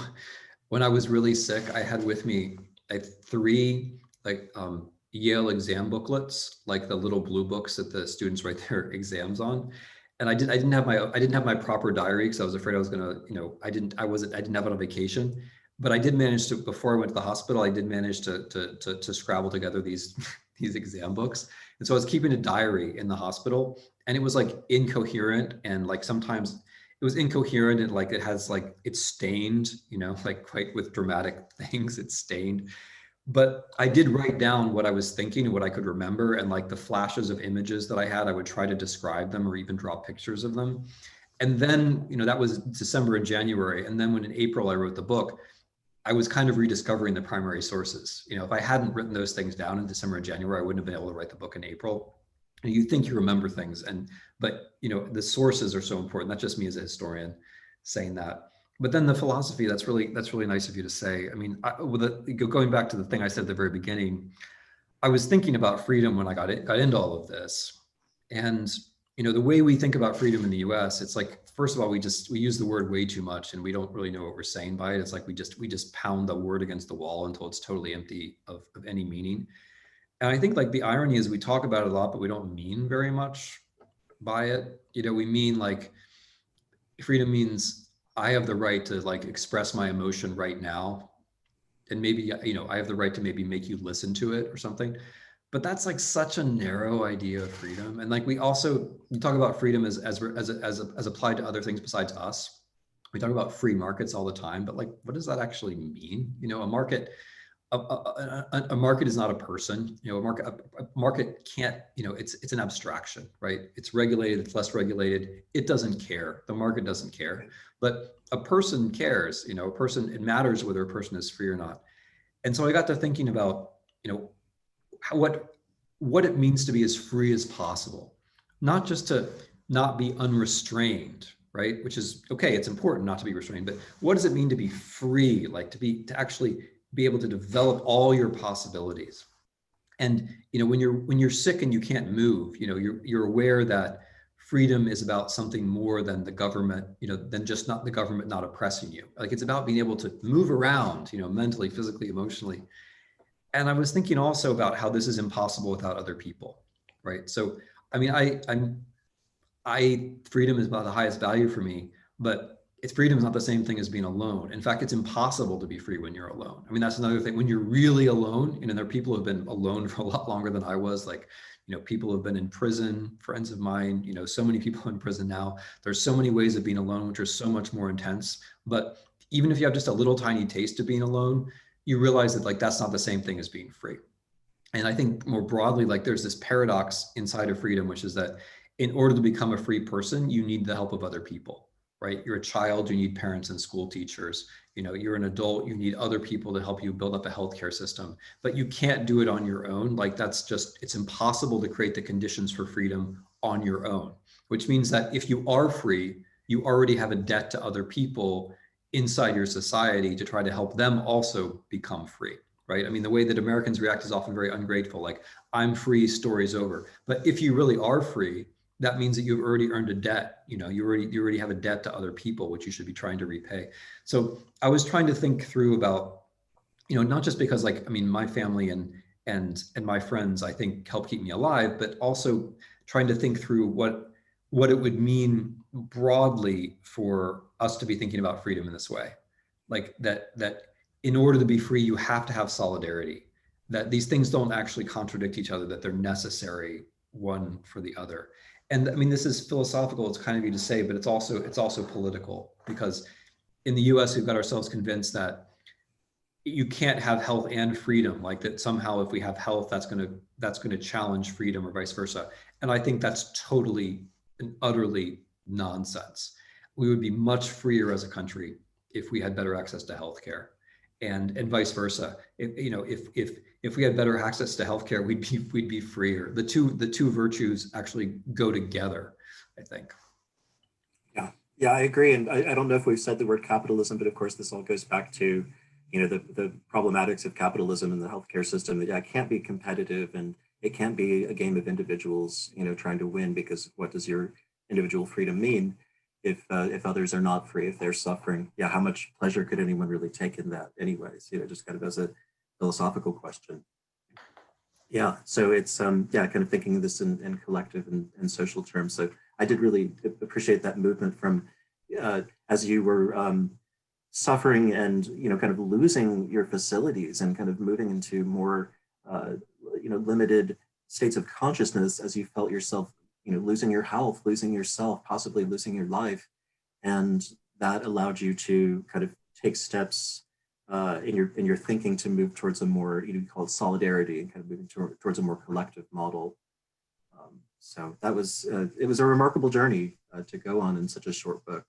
when I was really sick, I had with me like 3 Yale exam booklets, like the little blue books that the students write their exams on. And I didn't have my proper diary because I was afraid I was gonna, you know, I didn't have it on vacation. But I did manage to, before I went to the hospital, I did manage to scrabble together these these exam books. And so I was keeping a diary in the hospital, and it was like incoherent, and like sometimes it was incoherent, and like it has like, it's stained, you know, like quite with dramatic things, it's stained. But I did write down what I was thinking and what I could remember, and like the flashes of images that I had, I would try to describe them or even draw pictures of them. And then, you know, that was December and January. And then when in April I wrote the book, I was kind of rediscovering the primary sources. You know, if I hadn't written those things down in December and January, I wouldn't have been able to write the book in April. And you think you remember things, but you know, the sources are so important. Not just me as a historian saying that. But then the philosophy, that's really nice of you to say. I mean, going back to the thing I said at the very beginning, I was thinking about freedom when I got into all of this. And you know, the way we think about freedom in the US, it's like, first of all, we use the word way too much, and we don't really know what we're saying by it. It's like we just pound the word against the wall until it's totally empty of any meaning. And I think like the irony is we talk about it a lot, but we don't mean very much by it. You know, we mean like freedom means I have the right to like express my emotion right now. And maybe, you know, I have the right to maybe make you listen to it or something. But that's like such a narrow idea of freedom. And like we talk about freedom as applied to other things besides us. We talk about free markets all the time, but like, what does that actually mean? You know, a market is not a person. You know, a market can't, you know, it's an abstraction, right? It's regulated, it's less regulated. It doesn't care. The market doesn't care, but a person cares. You know, it matters whether a person is free or not. And so I got to thinking about, you know, what it means to be as free as possible, not just to not be unrestrained, right? Which is okay, it's important not to be restrained, but what does it mean to be free? Like to actually be able to develop all your possibilities. And you know, when you're sick and you can't move, you know, you're aware that freedom is about something more than the government, you know, than just not the government not oppressing you. Like it's about being able to move around, you know, mentally, physically, emotionally. And I was thinking also about how this is impossible without other people, right? So, I mean, freedom is about the highest value for me, but freedom is not the same thing as being alone. In fact, it's impossible to be free when you're alone. I mean, that's another thing. When you're really alone, you know, there are people who have been alone for a lot longer than I was. Like, you know, people have been in prison, friends of mine, you know, so many people in prison now. There's so many ways of being alone, which are so much more intense. But even if you have just a little tiny taste of being alone, you realize that like, that's not the same thing as being free. And I think more broadly, like there's this paradox inside of freedom, which is that in order to become a free person, you need the help of other people, right? You're a child, you need parents and school teachers. You know, you're an adult, you need other people to help you build up a healthcare system, but you can't do it on your own. Like it's impossible to create the conditions for freedom on your own, which means that if you are free, you already have a debt to other people inside your society to try to help them also become free, right? I mean, the way that Americans react is often very ungrateful, like I'm free, story's over. But if you really are free, that means that you've already earned a debt. You know, you already have a debt to other people, which you should be trying to repay. So I was trying to think through about, you know, not just because like, I mean, my family and my friends, I think help keep me alive, but also trying to think through what it would mean broadly for us to be thinking about freedom in this way. Like that in order to be free, you have to have solidarity, that these things don't actually contradict each other, that they're necessary one for the other. And I mean, this is philosophical, it's kind of you to say, but it's also political, because in the US, we've got ourselves convinced that you can't have health and freedom, like that somehow if we have health, that's going to challenge freedom or vice versa. And I think that's totally and utterly nonsense. We would be much freer as a country if we had better access to healthcare. and vice versa. If we had better access to healthcare, we'd be freer. The two virtues actually go together, I think. Yeah, I agree. And I don't know if we've said the word capitalism, but of course, this all goes back to, the problematics of capitalism in the healthcare system. That, yeah, it can't be competitive, and it can't be a game of individuals, trying to win, because what does your individual freedom mean if others are not free, if they're suffering? Yeah, how much pleasure could anyone really take in that anyways? Just kind of as a philosophical question. Yeah, so it's kind of thinking of this in collective and social terms. So I did really appreciate that movement from as you were suffering and kind of losing your facilities and kind of moving into more limited states of consciousness, as you felt yourself losing your health, losing yourself, possibly losing your life, and that allowed you to kind of take steps in your thinking to move towards a more, you call it solidarity, and kind of moving towards a more collective model. So that was it was a remarkable journey to go on in such a short book.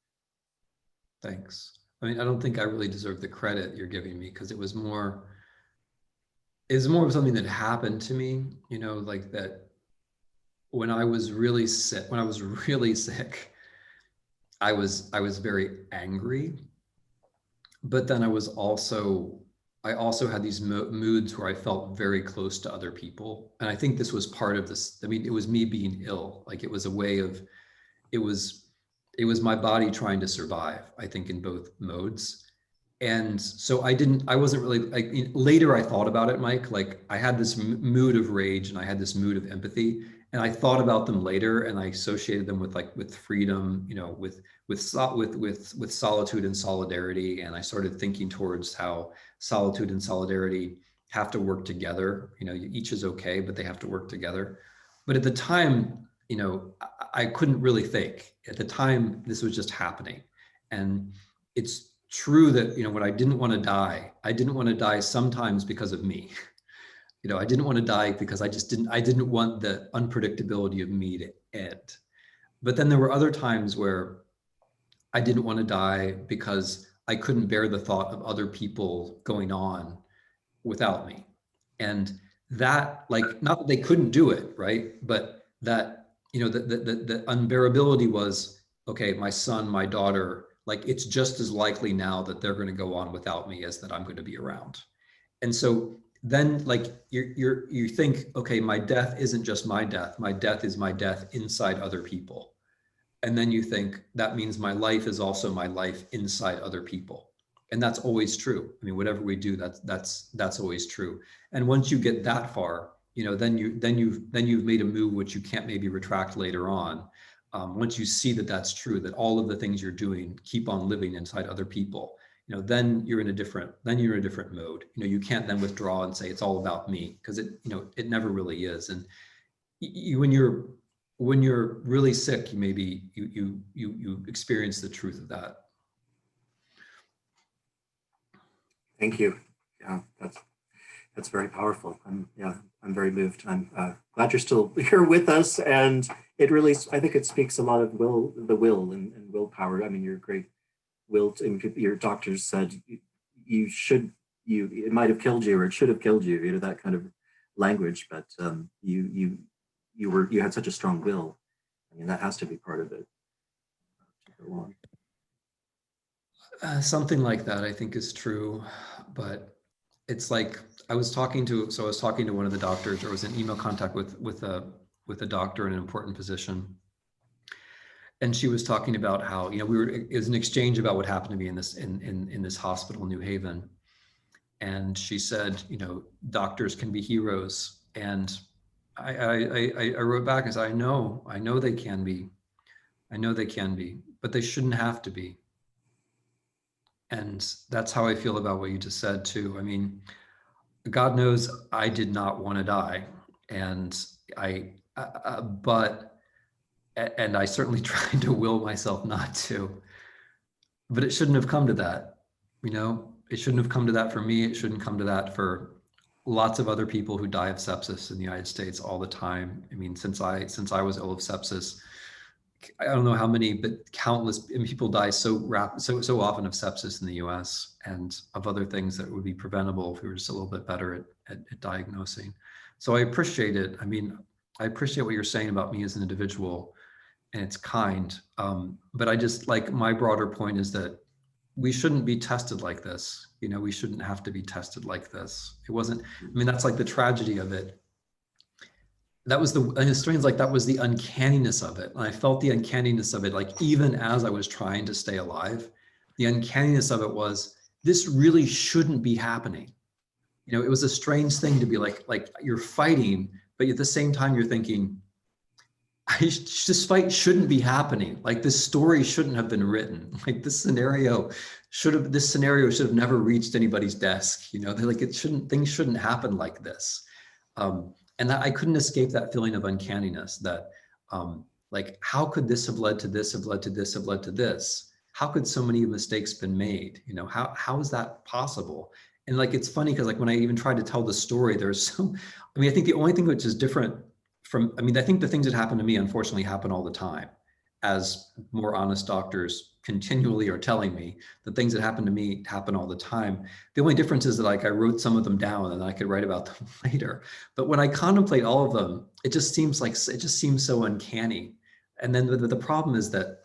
Thanks. I mean, I don't think I really deserve the credit you're giving me, because it was more of something that happened to me, like that when I was really sick, I was very angry, but then I also had these moods where I felt very close to other people. And I think this was part of this. I mean, it was me being ill. Like, it was a way of, it was my body trying to survive, I think, in both modes. And so I wasn't really, like, later I thought about it, Mike, like I had this mood of rage and I had this mood of empathy, and I thought about them later, and I associated them with freedom, with solitude and solidarity. And I started thinking towards how solitude and solidarity have to work together. Each is okay, but they have to work together. But at the time, I couldn't really think. At the time, this was just happening. And it's true that, when I didn't want to die sometimes because of me. I didn't want to die because I didn't want the unpredictability of me to end. But then there were other times where I didn't want to die because I couldn't bear the thought of other people going on without me. And that, like, not that they couldn't do it, right? But that, the unbearability was, okay, my son, my daughter, like, it's just as likely now that they're going to go on without me as that I'm going to be around. And so then, like, you think, okay, my death isn't just my death. My death is my death inside other people. And then you think that means my life is also my life inside other people. And that's always true. I mean, whatever we do, that's always true. And once you get that far, then you've made a move which you can't maybe retract later on. Once you see that that's true, that all of the things you're doing keep on living inside other people, then you're in a different mode. You can't then withdraw and say it's all about me, because it never really is. And when you're really sick, you experience the truth of that. Thank you. Yeah, that's very powerful. I'm very moved. I'm glad you're still here with us, and it really, I think it speaks a lot of the will and willpower. I mean, you're great will. Your doctors said it might have killed you, or it should have killed you. That kind of language. But you had such a strong will. I mean, that has to be part of it to go on. Something like that, I think, is true, but it's like I was talking to one of the doctors, or was in email contact with a doctor in an important position, and she was talking about how it was an exchange about what happened to me in this hospital in New Haven, and she said, doctors can be heroes, and I wrote back and said, I know they can be, but they shouldn't have to be. And that's how I feel about what you just said too. I mean, God knows I did not want to die, and I certainly tried to will myself not to. But it shouldn't have come to that. It shouldn't have come to that for me. It shouldn't come to that for lots of other people who die of sepsis in the United States all the time. I mean, since I was ill of sepsis, I don't know how many, but countless people die so often of sepsis in the US and of other things that would be preventable if we were just a little bit better at diagnosing. So I appreciate it. I mean, I appreciate what you're saying about me as an individual, and it's kind. But I just, like, my broader point is that we shouldn't be tested like this. You know, we shouldn't have to be tested like this. It wasn't, I mean, that's like the tragedy of it. That was and historians like, that was the uncanniness of it. And I felt the uncanniness of it, like, even as I was trying to stay alive, the uncanniness of it was, this really shouldn't be happening. You know, it was a strange thing to be like you're fighting, but at the same time you're thinking, this fight shouldn't be happening. Like, this story shouldn't have been written. Like, this scenario should have never reached anybody's desk. You know, they're like, things shouldn't happen like this. And that I couldn't escape that feeling of uncanniness that, like, how could this have led to this, have led to this, have led to this? How could so many mistakes been made? You know, how is that possible? And like, it's funny because, like, when I even tried to tell the story, I mean, I think the only thing which is different I mean, I think the things that happen to me, unfortunately, happen all the time, as more honest doctors continually are telling me. The things that happen to me happen all the time. The only difference is that, like, I wrote some of them down and I could write about them later. But when I contemplate all of them, it just seems so uncanny. And then the problem is that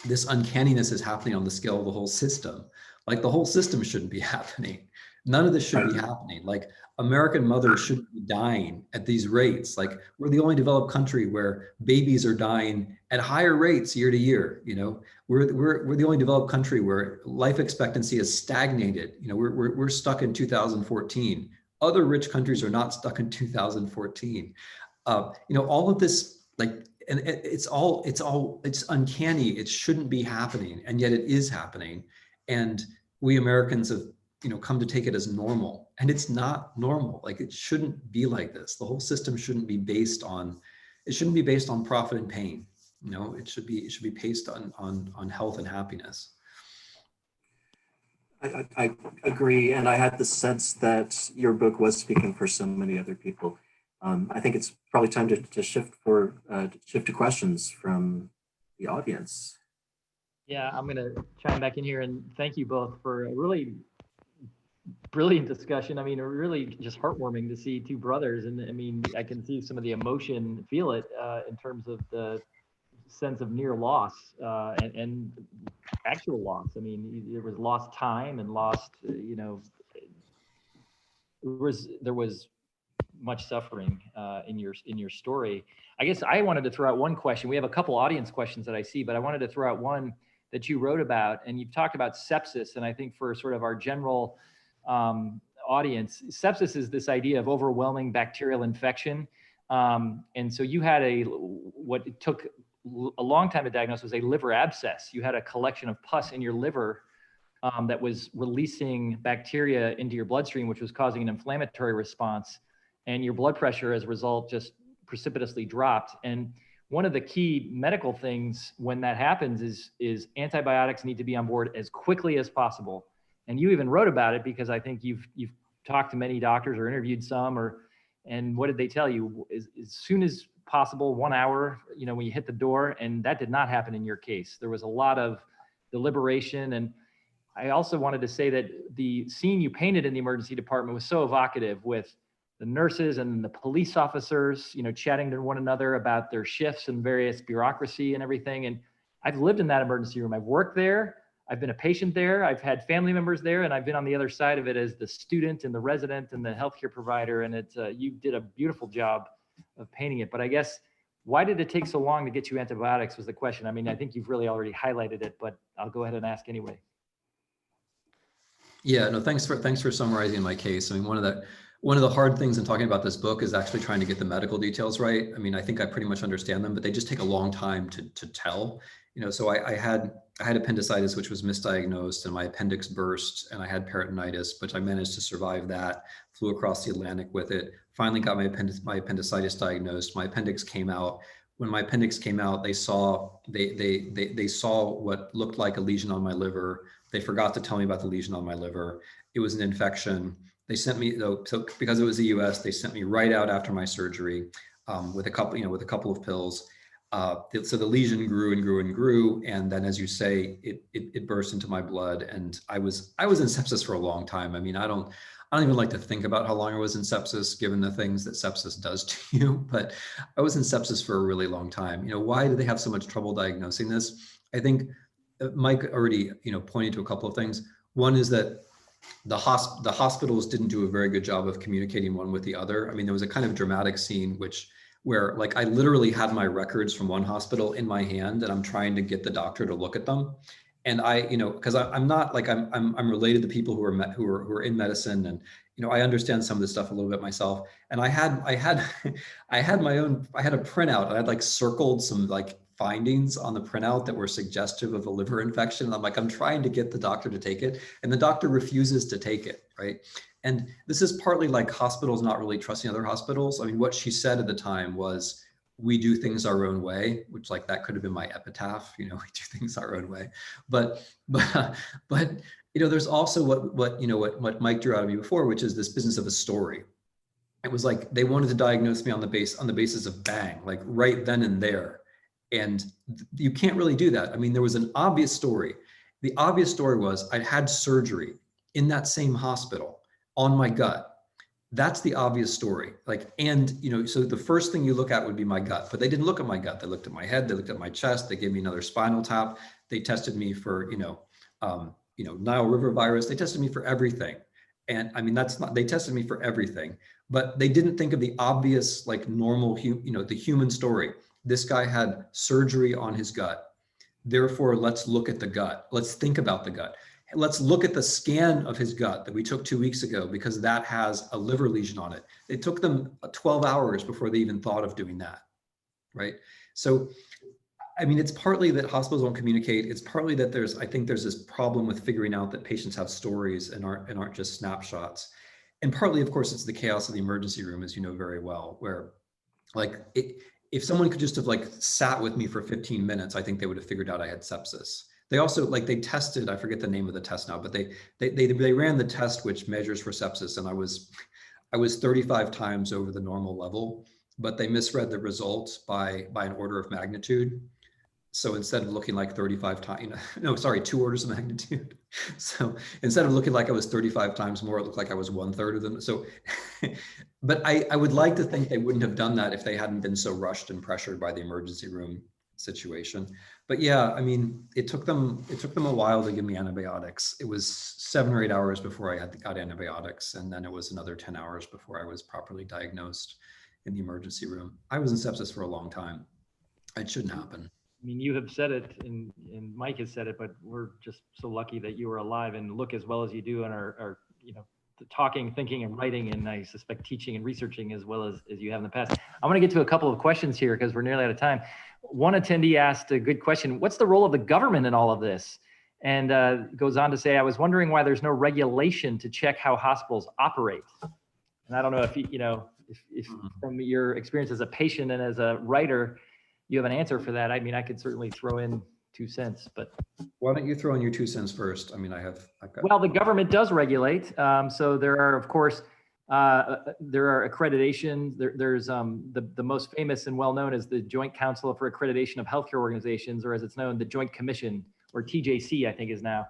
this uncanniness is happening on the scale of the whole system. Like, the whole system shouldn't be happening. None of this should be happening. Like, American mothers shouldn't be dying at these rates. Like, we're the only developed country where babies are dying at higher rates year to year. You know, we're the only developed country where life expectancy has stagnated. You know, we're stuck in 2014. Other rich countries are not stuck in 2014. You know, all of this, like, and it's uncanny. It shouldn't be happening, and yet it is happening. And we Americans have, you know, come to take it as normal, and it's not normal. Like, it shouldn't be like this. The whole system shouldn't be based on, profit and pain. You know, it should be based on health and happiness. I agree, and I had the sense that your book was speaking for so many other people. I think it's probably time to shift to questions from the audience. Yeah, I'm going to chime back in here and thank you both for a really brilliant discussion. I mean, really just heartwarming to see two brothers. And I mean, I can see some of the emotion, feel it in terms of the sense of near loss and actual loss. I mean, there was lost time and lost, you know, there was much suffering in your story. I guess I wanted to throw out one question. We have a couple audience questions that I see, but I wanted to throw out one that you wrote about, and you've talked about sepsis. And I think for sort of our general audience, sepsis is this idea of overwhelming bacterial infection. And so you had what it took a long time to diagnose was a liver abscess. You had a collection of pus in your liver that was releasing bacteria into your bloodstream, which was causing an inflammatory response. And your blood pressure as a result just precipitously dropped. And one of the key medical things when that happens is antibiotics need to be on board as quickly as possible. And you even wrote about it because I think you've talked to many doctors or interviewed some, and what did they tell you? As soon as possible, 1 hour, you know, when you hit the door, and that did not happen in your case. There was a lot of deliberation. And I also wanted to say that the scene you painted in the emergency department was so evocative, with the nurses and the police officers, you know, chatting to one another about their shifts and various bureaucracy and everything. And I've lived in that emergency room. I've worked there. I've been a patient there. I've had family members there, and I've been on the other side of it as the student and the resident and the healthcare provider. And you did a beautiful job of painting it. But I guess, why did it take so long to get you antibiotics was the question. I mean, I think you've really already highlighted it, but I'll go ahead and ask anyway. Yeah, no, thanks for summarizing my case. I mean, one of the hard things in talking about this book is actually trying to get the medical details right. I mean, I think I pretty much understand them, but they just take a long time to tell. You know, so I had appendicitis, which was misdiagnosed, and my appendix burst, and I had peritonitis, but I managed to survive that. Flew across the Atlantic with it. Finally got my appendicitis diagnosed. My appendix came out. When my appendix came out, they saw what looked like a lesion on my liver. They forgot to tell me about the lesion on my liver. It was an infection. They sent me, so because it was the US, they sent me right out after my surgery with a couple of pills. So the lesion grew and grew and grew, and then, as you say, it burst into my blood, and I was in sepsis for a long time. I mean, I don't even like to think about how long I was in sepsis, given the things that sepsis does to you. But I was in sepsis for a really long time. Why do they have so much trouble diagnosing this? I think Mike already pointed to a couple of things. One is that the hospitals didn't do a very good job of communicating one with the other. I mean, there was a kind of dramatic scene where like I literally had my records from one hospital in my hand, and I'm trying to get the doctor to look at them. And I, because I'm not like I'm related to people who are in medicine, and I understand some of this stuff a little bit myself. And I had I had a printout. I had like circled some like findings on the printout that were suggestive of a liver infection. And I'm trying to get the doctor to take it, and the doctor refuses to take it, right? And this is partly like hospitals not really trusting other hospitals. I mean, what she said at the time was, we do things our own way, which like that could have been my epitaph, we do things our own way. But there's also what Mike drew out of me before, which is this business of a story. It was like they wanted to diagnose me on the basis of bang, like right then and there. And you can't really do that. I mean, there was an obvious story. The obvious story was I'd had surgery in that same hospital on my gut. That's the obvious story. So the first thing you look at would be my gut, but they didn't look at my gut. They looked at my head, they looked at my chest, they gave me another spinal tap. They tested me for, Nile River virus. They tested me for everything. And I mean, they tested me for everything, but they didn't think of the obvious, like normal, the human story. This guy had surgery on his gut. Therefore, let's look at the gut. Let's think about the gut. Let's look at the scan of his gut that we took 2 weeks ago, because that has a liver lesion on it. It took them 12 hours before they even thought of doing that, right? So, I mean, it's partly that hospitals won't communicate. It's partly that I think there's this problem with figuring out that patients have stories and aren't just snapshots. And partly, of course, it's the chaos of the emergency room, as you know very well, where if someone could just have like sat with me for 15 minutes, I think they would have figured out I had sepsis. They also they tested, I forget the name of the test now, but they ran the test which measures for sepsis, and I was 35 times over the normal level, but they misread the results by an order of magnitude. So instead of looking like 35 times, 2 orders of magnitude. So instead of looking like I was 35 times more, it looked like I was 1/3 of them. So, but I would like to think they wouldn't have done that if they hadn't been so rushed and pressured by the emergency room situation. But yeah, I mean, it took them a while to give me antibiotics. It was 7 or 8 hours before I got antibiotics, and then it was another 10 hours before I was properly diagnosed in the emergency room. I was in sepsis for a long time. It shouldn't happen. I mean, you have said it, and Mike has said it, but we're just so lucky that you are alive and look as well as you do, and are talking, thinking, and writing, and I suspect teaching and researching as well as you have in the past. I want to get to a couple of questions here because we're nearly out of time. One attendee asked a good question: what's the role of the government in all of this? And goes on to say, I was wondering why there's no regulation to check how hospitals operate. And I don't know if from your experience as a patient and as a writer, you have an answer for that. I mean, I could certainly throw in 2 cents, but. Why don't you throw in your 2 cents first? I mean, Well, the government does regulate. So there are, of course, there are accreditations. There's the most famous and well-known is the Joint Council for Accreditation of Healthcare Organizations, or as it's known, the Joint Commission, or TJC, I think is now.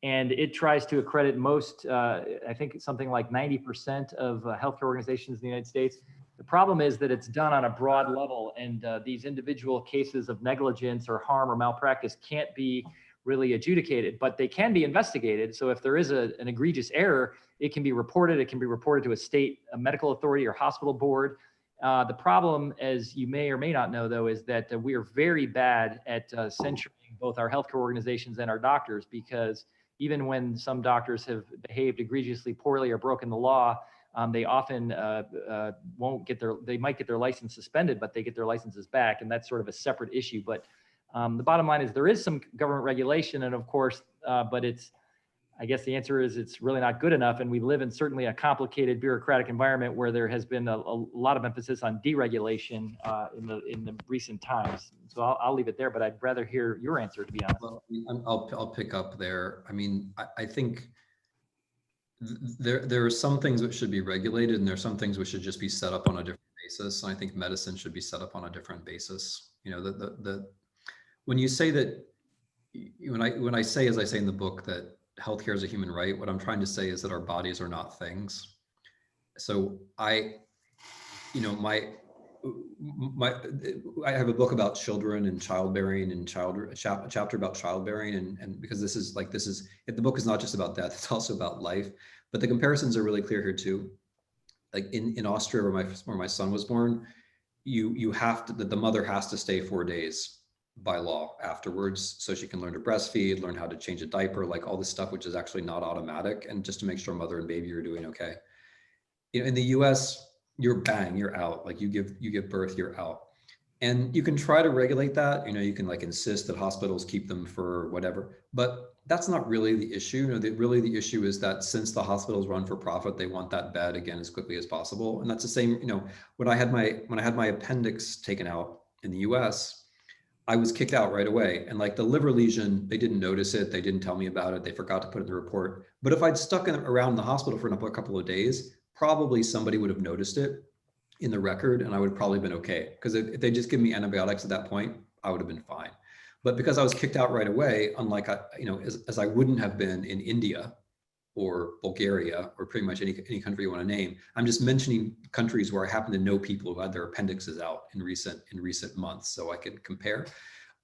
And it tries to accredit most, I think something like 90% of healthcare organizations in the United States. The problem is that it's done on a broad level, and these individual cases of negligence or harm or malpractice can't be really adjudicated, but they can be investigated. So if there is an egregious error, it can be reported. It can be reported to a medical authority or hospital board. The problem, as you may or may not know, though, is that we are very bad at censuring both our healthcare organizations and our doctors, because even when some doctors have behaved egregiously poorly or broken the law, they often they might get their license suspended, but they get their licenses back. And that's sort of a separate issue. But the bottom line is there is some government regulation, and of course, but I guess the answer is it's really not good enough. And we live in certainly a complicated bureaucratic environment where there has been a lot of emphasis on deregulation in the recent times. So I'll leave it there, but I'd rather hear your answer, to be honest. Well, I'll pick up there. I mean, I think there are some things that should be regulated, and there are some things which should just be set up on a different basis. And I think medicine should be set up on a different basis. You know, when you say that, when I say, as I say in the book, that healthcare is a human right, what I'm trying to say is that our bodies are not things. So I have a book about children and childbearing and a chapter about childbearing. And because the book is not just about death, it's also about life. But the comparisons are really clear here too. Like in Austria, where my son was born, you have to, the mother has to stay 4 days by law afterwards, so she can learn to breastfeed, learn how to change a diaper, like all this stuff, which is actually not automatic, and just to make sure mother and baby are doing okay. You know, in the US, you're out. Like you give birth, you're out. And you can try to regulate that. You know, you can like insist that hospitals keep them for whatever, but that's not really the issue. You know, the issue is that since the hospitals run for profit, they want that bed again as quickly as possible. And that's the same, you know, when I had my appendix taken out in the US, I was kicked out right away. And like the liver lesion, they didn't notice it. They didn't tell me about it. They forgot to put it in the report. But if I'd stuck around the hospital for a couple of days, probably somebody would have noticed it in the record, and I would have probably been okay. Because if they just give me antibiotics at that point, I would have been fine. But because I was kicked out right away, unlike as I wouldn't have been in India or Bulgaria or pretty much any country you want to name. I'm just mentioning countries where I happen to know people who had their appendixes out in recent months, so I can compare.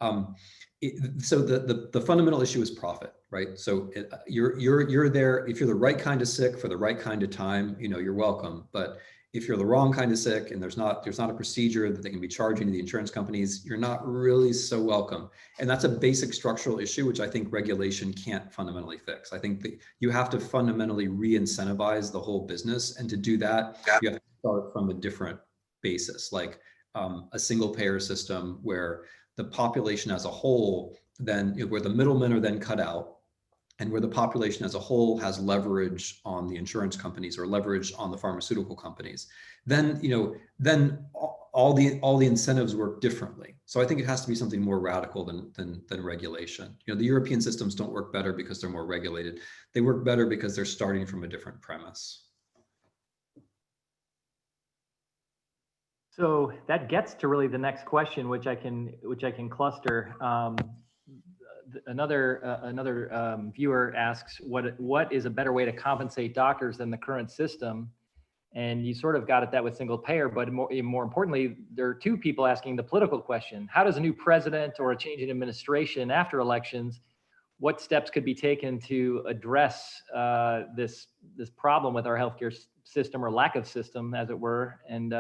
So the fundamental issue is profit, right? So you're there if you're the right kind of sick for the right kind of time, you know, you're welcome. But if you're the wrong kind of sick and there's not a procedure that they can be charging to the insurance companies, you're not really so welcome. And that's a basic structural issue, which I think regulation can't fundamentally fix. I think that you have to fundamentally re-incentivize the whole business. And to do that, you have to start from a different basis, like a single payer system where the population as a whole, then where the middlemen are then cut out, and where the population as a whole has leverage on the insurance companies or leverage on the pharmaceutical companies, then all the incentives work differently. So I think it has to be something more radical than regulation. You know, the European systems don't work better because they're more regulated. They work better because they're starting from a different premise. So that gets to really the next question, which I can cluster. Another viewer asks, what is a better way to compensate doctors than the current system? And you sort of got at that with single payer, but more importantly, there are two people asking the political question. How does a new president or a change in administration after elections, what steps could be taken to address this problem with our healthcare system, or lack of system, as it were, and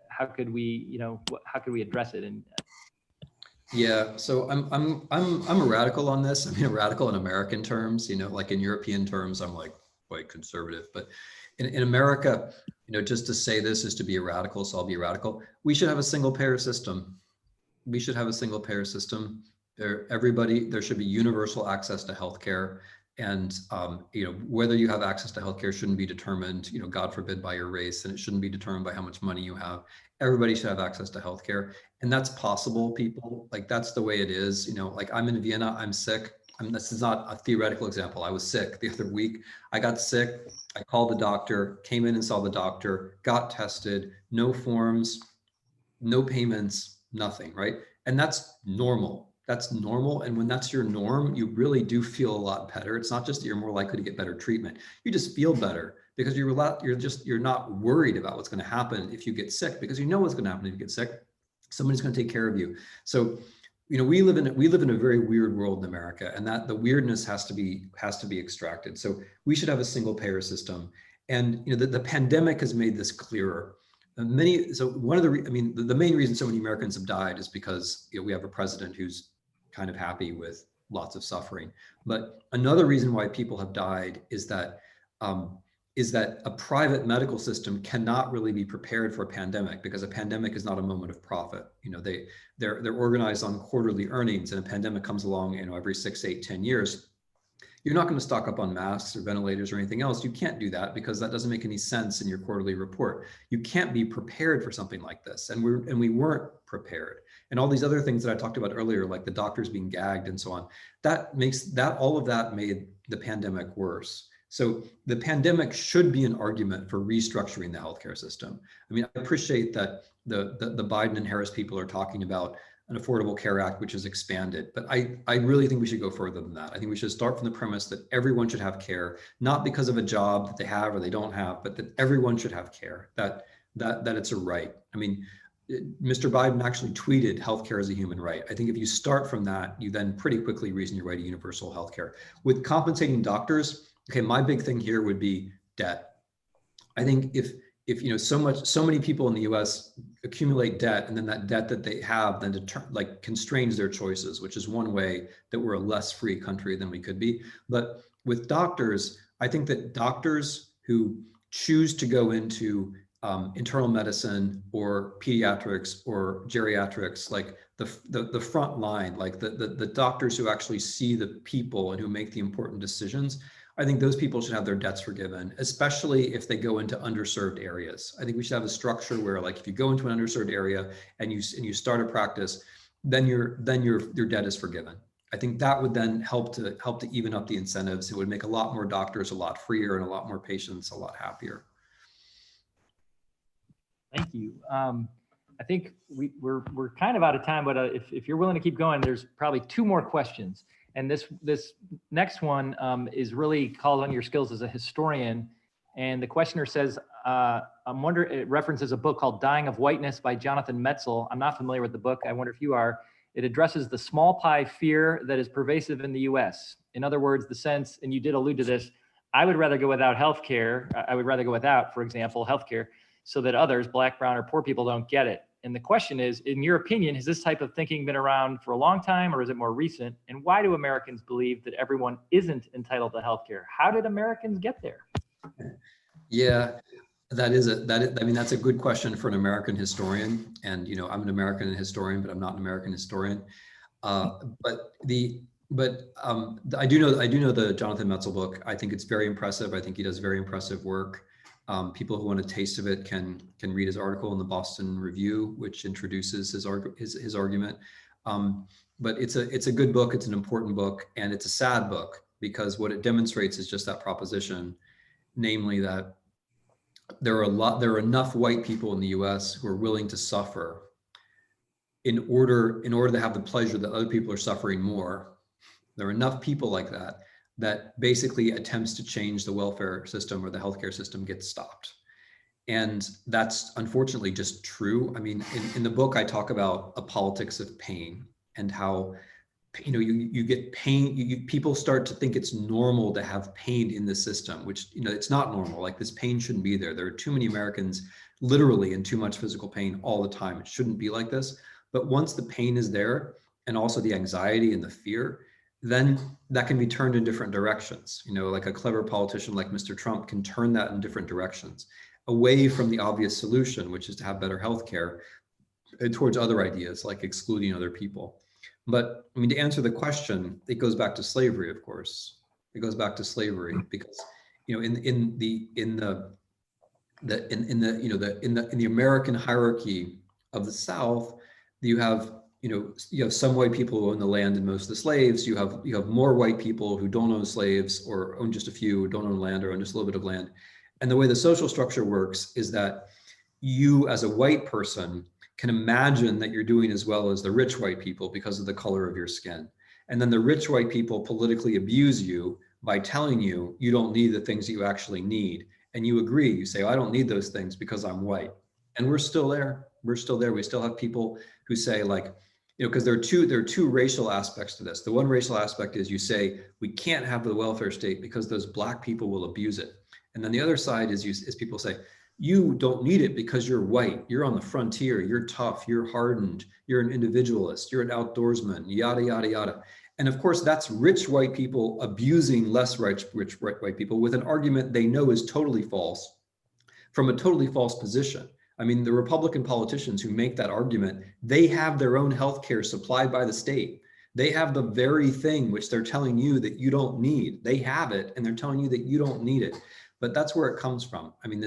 how could we address it? And yeah, so I'm a radical on this. I mean, a radical in American terms, you know, like in European terms, I'm like quite conservative. But in America, you know, just to say this is to be a radical, so I'll be a radical. We should have a single payer system. We should have a single payer system. There should be universal access to healthcare. And you know, whether you have access to healthcare shouldn't be determined, you know, God forbid, by your race, and it shouldn't be determined by how much money you have. Everybody should have access to healthcare, and that's possible, people. Like, that's the way it is. You know, like I'm in Vienna, I'm sick. This is not a theoretical example. I was sick the other week. I got sick. I called the doctor, came in and saw the doctor, got tested, no forms, no payments, nothing, right? And that's normal. That's normal. And when that's your norm, you really do feel a lot better. It's not just that you're more likely to get better treatment. You just feel better because you're not worried about what's going to happen if you get sick, because you know what's going to happen if you get sick. Somebody's going to take care of you. So, you know, we live in a very weird world in America, and that the weirdness has to be extracted. So we should have a single payer system. And, you know, the pandemic has made this clearer. The main reason so many Americans have died is because, you know, we have a president who's kind of happy with lots of suffering. But another reason why people have died is that a private medical system cannot really be prepared for a pandemic, because a pandemic is not a moment of profit. You know, they're organized on quarterly earnings, and a pandemic comes along, you know, every 6, 8, 10 years. You're not going to stock up on masks or ventilators or anything else. You can't do that because that doesn't make any sense in your quarterly report. You can't be prepared for something like this. And we weren't prepared. And all these other things that I talked about earlier, like the doctors being gagged and so on, all of that made the pandemic worse. So the pandemic should be an argument for restructuring the healthcare system. I mean, I appreciate that the Biden and Harris people are talking about an Affordable Care Act, which is expanded, but I really think we should go further than that. I think we should start from the premise that everyone should have care, not because of a job that they have or they don't have, but that everyone should have care, that it's a right. I mean, Mr. Biden actually tweeted healthcare is a human right. I think if you start from that, you then pretty quickly reason your way to universal healthcare. With compensating doctors, okay, my big thing here would be debt. I think if you know so many people in the U.S. accumulate debt, and then that debt that they have then constrains their choices, which is one way that we're a less free country than we could be. But with doctors, I think that doctors who choose to go into internal medicine or pediatrics or geriatrics, like the front line, like the doctors who actually see the people and who make the important decisions, I think those people should have their debts forgiven, especially if they go into underserved areas. I think we should have a structure where, like, if you go into an underserved area and you start a practice, then your debt is forgiven. I think that would then help to even up the incentives. It would make a lot more doctors a lot freer and a lot more patients a lot happier. Thank you. I think we're kind of out of time, but if you're willing to keep going, there's probably two more questions. And this next one is really called on your skills as a historian. And the questioner says, I'm wondering, it references a book called Dying of Whiteness by Jonathan Metzl. I'm not familiar with the book. I wonder if you are. It addresses the small pie fear that is pervasive in the US. In other words, the sense, and you did allude to this, I would rather go without healthcare. I would rather go without, for example, healthcare, so that others, Black, brown, or poor people, don't get it. And the question is, in your opinion, has this type of thinking been around for a long time, or is it more recent? And why do Americans believe that everyone isn't entitled to healthcare? How did Americans get there? Yeah, I mean, that's a good question for an American historian. And, you know, I'm an American historian, but I'm not an American historian. But I do know the Jonathan Metzl book. I think it's very impressive. I think he does very impressive work. People who want a taste of it can read his article in the Boston Review, which introduces his argument. But it's a good book. It's an important book, and it's a sad book, because what it demonstrates is just that proposition, namely that there are enough white people in the U.S. who are willing to suffer in order to have the pleasure that other people are suffering more. There are enough people like that basically attempts to change the welfare system or the healthcare system gets stopped. And that's unfortunately just true. I mean, in the book, I talk about a politics of pain and how, you know, you get pain, people start to think it's normal to have pain in the system, which, you know, it's not normal. Like, this pain shouldn't be there. There are too many Americans literally in too much physical pain all the time. It shouldn't be like this. But once the pain is there, and also the anxiety and the fear, then that can be turned in different directions. You know, like a clever politician like Mr. Trump can turn that in different directions, away from the obvious solution, which is to have better healthcare, and towards other ideas like excluding other people. But I mean, to answer the question, it goes back to slavery, of course. It goes back to slavery because, you know, in the American hierarchy of the South, you have some white people who own the land and most of the slaves. You have more white people who don't own slaves or own just a few, who don't own land or own just a little bit of land. And the way the social structure works is that you, as a white person, can imagine that you're doing as well as the rich white people because of the color of your skin. And then the rich white people politically abuse you by telling you you don't need the things that you actually need. And you agree, you say, oh, I don't need those things because I'm white. And we're still there. We're still there. We still have people who say, like, you know, because there are two racial aspects to this. The one racial aspect is you say, we can't have the welfare state because those Black people will abuse it. And then the other side is people say, you don't need it because you're white, you're on the frontier, you're tough, you're hardened, you're an individualist, you're an outdoorsman, yada, yada, yada. And of course, that's rich white people abusing less rich white people with an argument they know is totally false, from a totally false position. I mean, the Republican politicians who make that argument, they have their own healthcare supplied by the state. They have the very thing which they're telling you that you don't need. They have it, and they're telling you that you don't need it. But that's where it comes from. I mean,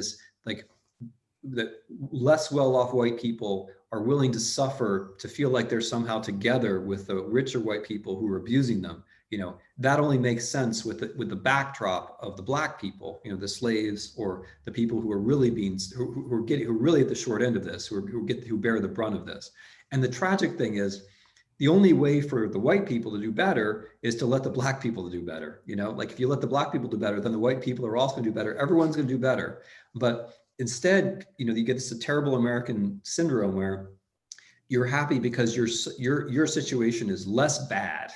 that less well-off white people are willing to suffer to feel like they're somehow together with the richer white people who are abusing them. That only makes sense with the backdrop of the Black people, the slaves, or the people who are really who are really at the short end of this, who bear the brunt of this. And the tragic thing is, the only way for the white people to do better is to let the Black people do better. Like if you let the Black people do better, then the white people are also going to do better. Everyone's going to do better. But instead, you get this terrible American syndrome where you're happy because your situation is less bad.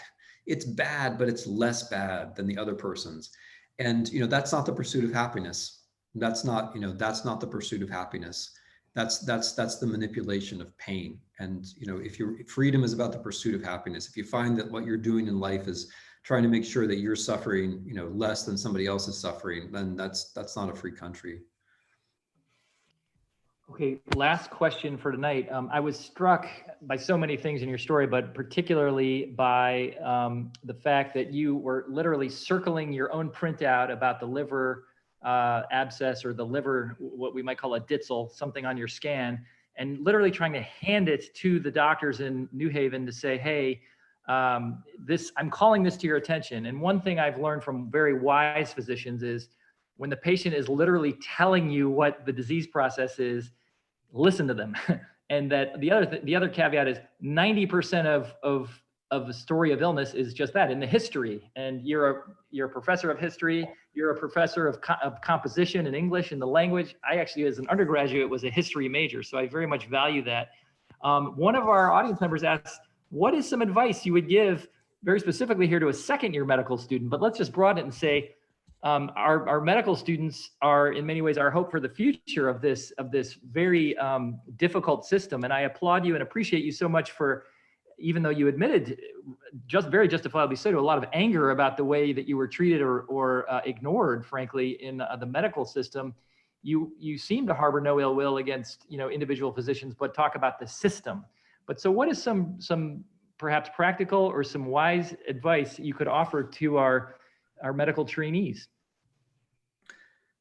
It's bad, but it's less bad than the other person's. And that's not the pursuit of happiness. That's not the pursuit of happiness. That's the manipulation of pain. And if freedom is about the pursuit of happiness, if you find that what you're doing in life is trying to make sure that you're suffering less than somebody else is suffering, then that's not a free country. Okay, last question for tonight. I was struck by so many things in your story, but particularly by the fact that you were literally circling your own printout about the liver abscess, or the liver, what we might call a ditzel, something on your scan, and literally trying to hand it to the doctors in New Haven to say, hey, I'm calling this to your attention. And one thing I've learned from very wise physicians is when the patient is literally telling you what the disease process is, listen to them. And that the other caveat is 90% of the story of illness is just that, in the history. And you're a professor of history, you're a professor of composition and English and the language. I actually, as an undergraduate, was a history major, so I very much value that. One of our audience members asks, what is some advice you would give very specifically here to a second-year medical student? But let's just broaden it and say, our medical students are in many ways our hope for the future of this very difficult system. And I applaud you and appreciate you so much for, even though you admitted, just very justifiably so, to a lot of anger about the way that you were treated or ignored, frankly, in the medical system, you seem to harbor no ill will against individual physicians, but talk about the system. But so what is some perhaps practical or some wise advice you could offer to our medical trainees?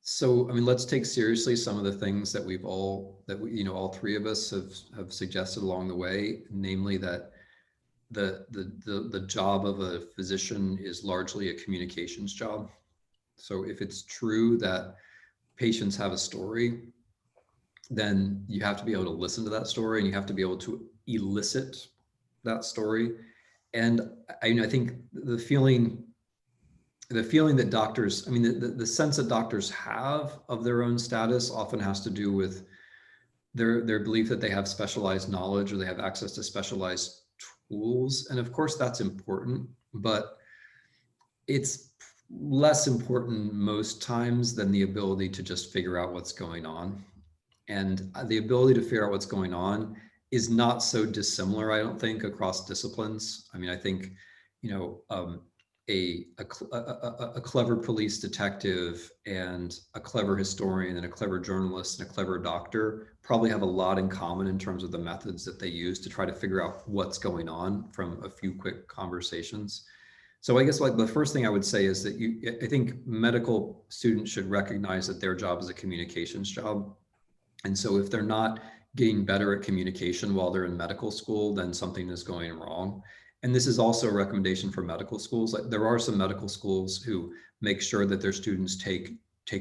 So, let's take seriously some of the things that all three of us have suggested along the way, namely that the job of a physician is largely a communications job. So if it's true that patients have a story, then you have to be able to listen to that story, and you have to be able to elicit that story. And I think the feeling that doctors, the sense that doctors have of their own status often has to do with their belief that they have specialized knowledge or they have access to specialized tools. And of course that's important, but it's less important most times than the ability to just figure out what's going on. And the ability to figure out what's going on is not so dissimilar, I don't think, across disciplines. I think, a clever police detective and a clever historian and a clever journalist and a clever doctor probably have a lot in common in terms of the methods that they use to try to figure out what's going on from a few quick conversations. So I guess the first thing I would say is that I think medical students should recognize that their job is a communications job. And so if they're not getting better at communication while they're in medical school, then something is going wrong. And this is also a recommendation for medical schools. Like, there are some medical schools who make sure that their students take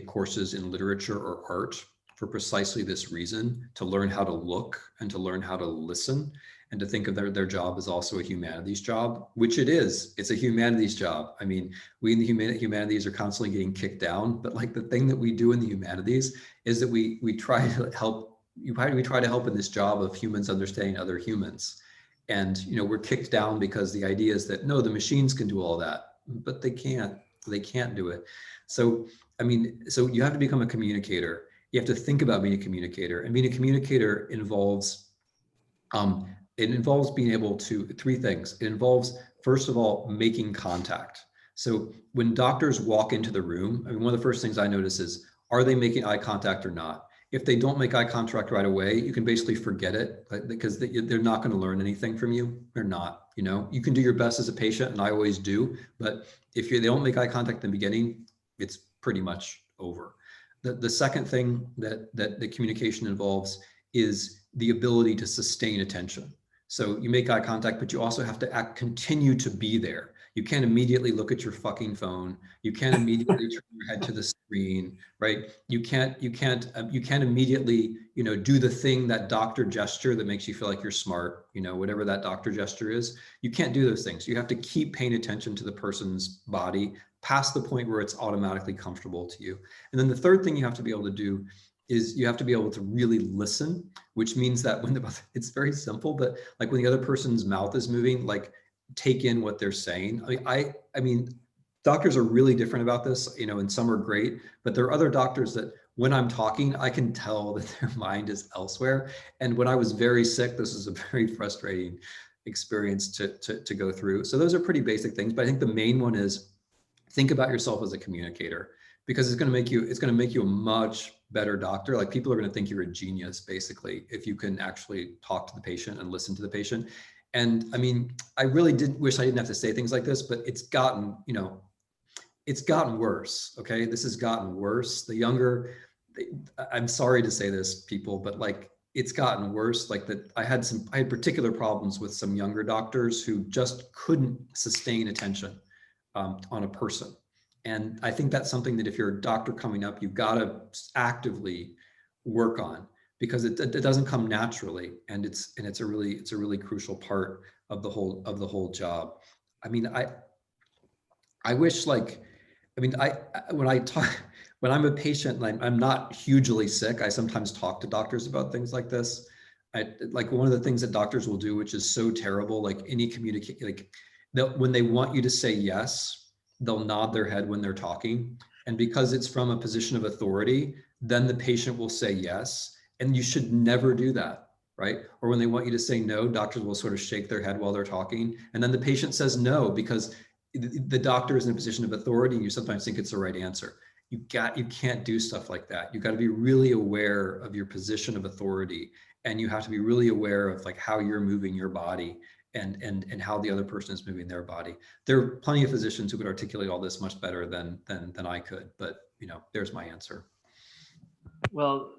courses in literature or art for precisely this reason, to learn how to look and to learn how to listen, and to think of their job as also a humanities job, which it is. It's a humanities job. We in the humanities are constantly getting kicked down, but the thing that we do in the humanities is that we try to help. We try to help in this job of humans understanding other humans. And we're kicked down because the idea is that no, the machines can do all that, but they can't do it. So so you have to become a communicator. You have to think about being a communicator, and being a communicator involves being able to, three things. It involves, first of all, making contact. So when doctors walk into the room, one of the first things I notice is, are they making eye contact or not? If they don't make eye contact right away, you can basically forget it, because they're not going to learn anything from you. They're not. You can do your best as a patient, and I always do, but if they don't make eye contact in the beginning, it's pretty much over. The second thing that the communication involves is the ability to sustain attention. So you make eye contact, but you also have to continue to be there. You can't immediately look at your fucking phone. You can't immediately turn your head to the screen, right? You can't immediately, do the thing, that doctor gesture that makes you feel like you're smart, whatever that doctor gesture is. You can't do those things. You have to keep paying attention to the person's body past the point where it's automatically comfortable to you. And then the third thing you have to be able to do is you have to be able to really listen, which means that it's very simple, but like when the other person's mouth is moving, like take in what they're saying. I mean, doctors are really different about this, and some are great, but there are other doctors that when I'm talking, I can tell that their mind is elsewhere. And when I was very sick, this is a very frustrating experience to go through. So those are pretty basic things, but I think the main one is think about yourself as a communicator, because it's going to make you a much better doctor. Like people are going to think you're a genius, basically, if you can actually talk to the patient and listen to the patient. And I mean, I really did wish I didn't have to say things like this, but it's gotten worse. Okay. This has gotten worse. I'm sorry to say this, people, but like, it's gotten worse. Like that I had particular problems with some younger doctors who just couldn't sustain attention on a person. And I think that's something that if you're a doctor coming up, you've got to actively work on, because it doesn't come naturally, and it's a really crucial part of the whole job. I mean, I wish, like, I mean, when I'm a patient and I'm not hugely sick, I sometimes talk to doctors about things like this. Like one of the things that doctors will do, which is so terrible, like when they want you to say yes, they'll nod their head when they're talking. And because it's from a position of authority, then the patient will say yes. And you should never do that, right? Or when they want you to say no, doctors will sort of shake their head while they're talking. And then the patient says no, because the doctor is in a position of authority, and you sometimes think it's the right answer. You can't do stuff like that. You got to be really aware of your position of authority, and you have to be really aware of like how you're moving your body and how the other person is moving their body. There are plenty of physicians who could articulate all this much better than I could, but there's my answer. Well,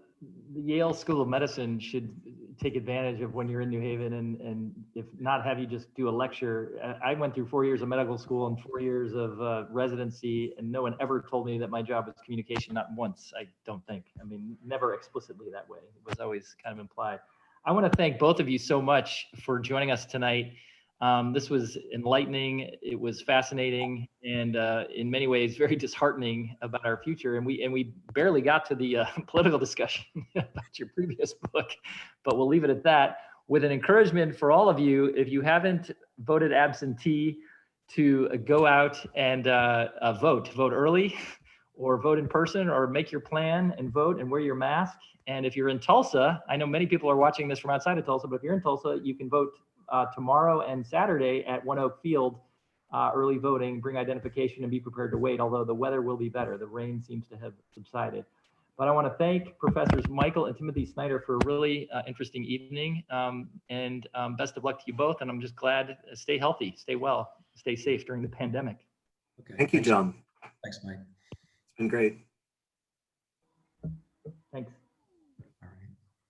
the Yale School of Medicine should take advantage of when you're in New Haven, and if not, have you just do a lecture. I went through 4 years of medical school and 4 years of residency, and no one ever told me that my job was communication, not once, I don't think. I mean, never explicitly that way. It was always kind of implied. I want to thank both of you so much for joining us tonight. This was enlightening. It was fascinating, and in many ways very disheartening about our future. And we barely got to the political discussion about your previous book, but we'll leave it at that. With an encouragement for all of you, if you haven't voted absentee, to go out and vote early, or vote in person, or make your plan and vote and wear your mask. And if you're in Tulsa, I know many people are watching this from outside of Tulsa, but if you're in Tulsa, you can vote tomorrow and Saturday at One Oak Field, early voting. Bring identification and be prepared to wait, although the weather will be better. The rain seems to have subsided. But I want to thank Professors Michael and Timothy Snyder for a really interesting evening, and best of luck to you both. And I'm just glad, stay healthy, stay well, stay safe during the pandemic. Okay. Thank you, John. Thanks, Mike. It's been great.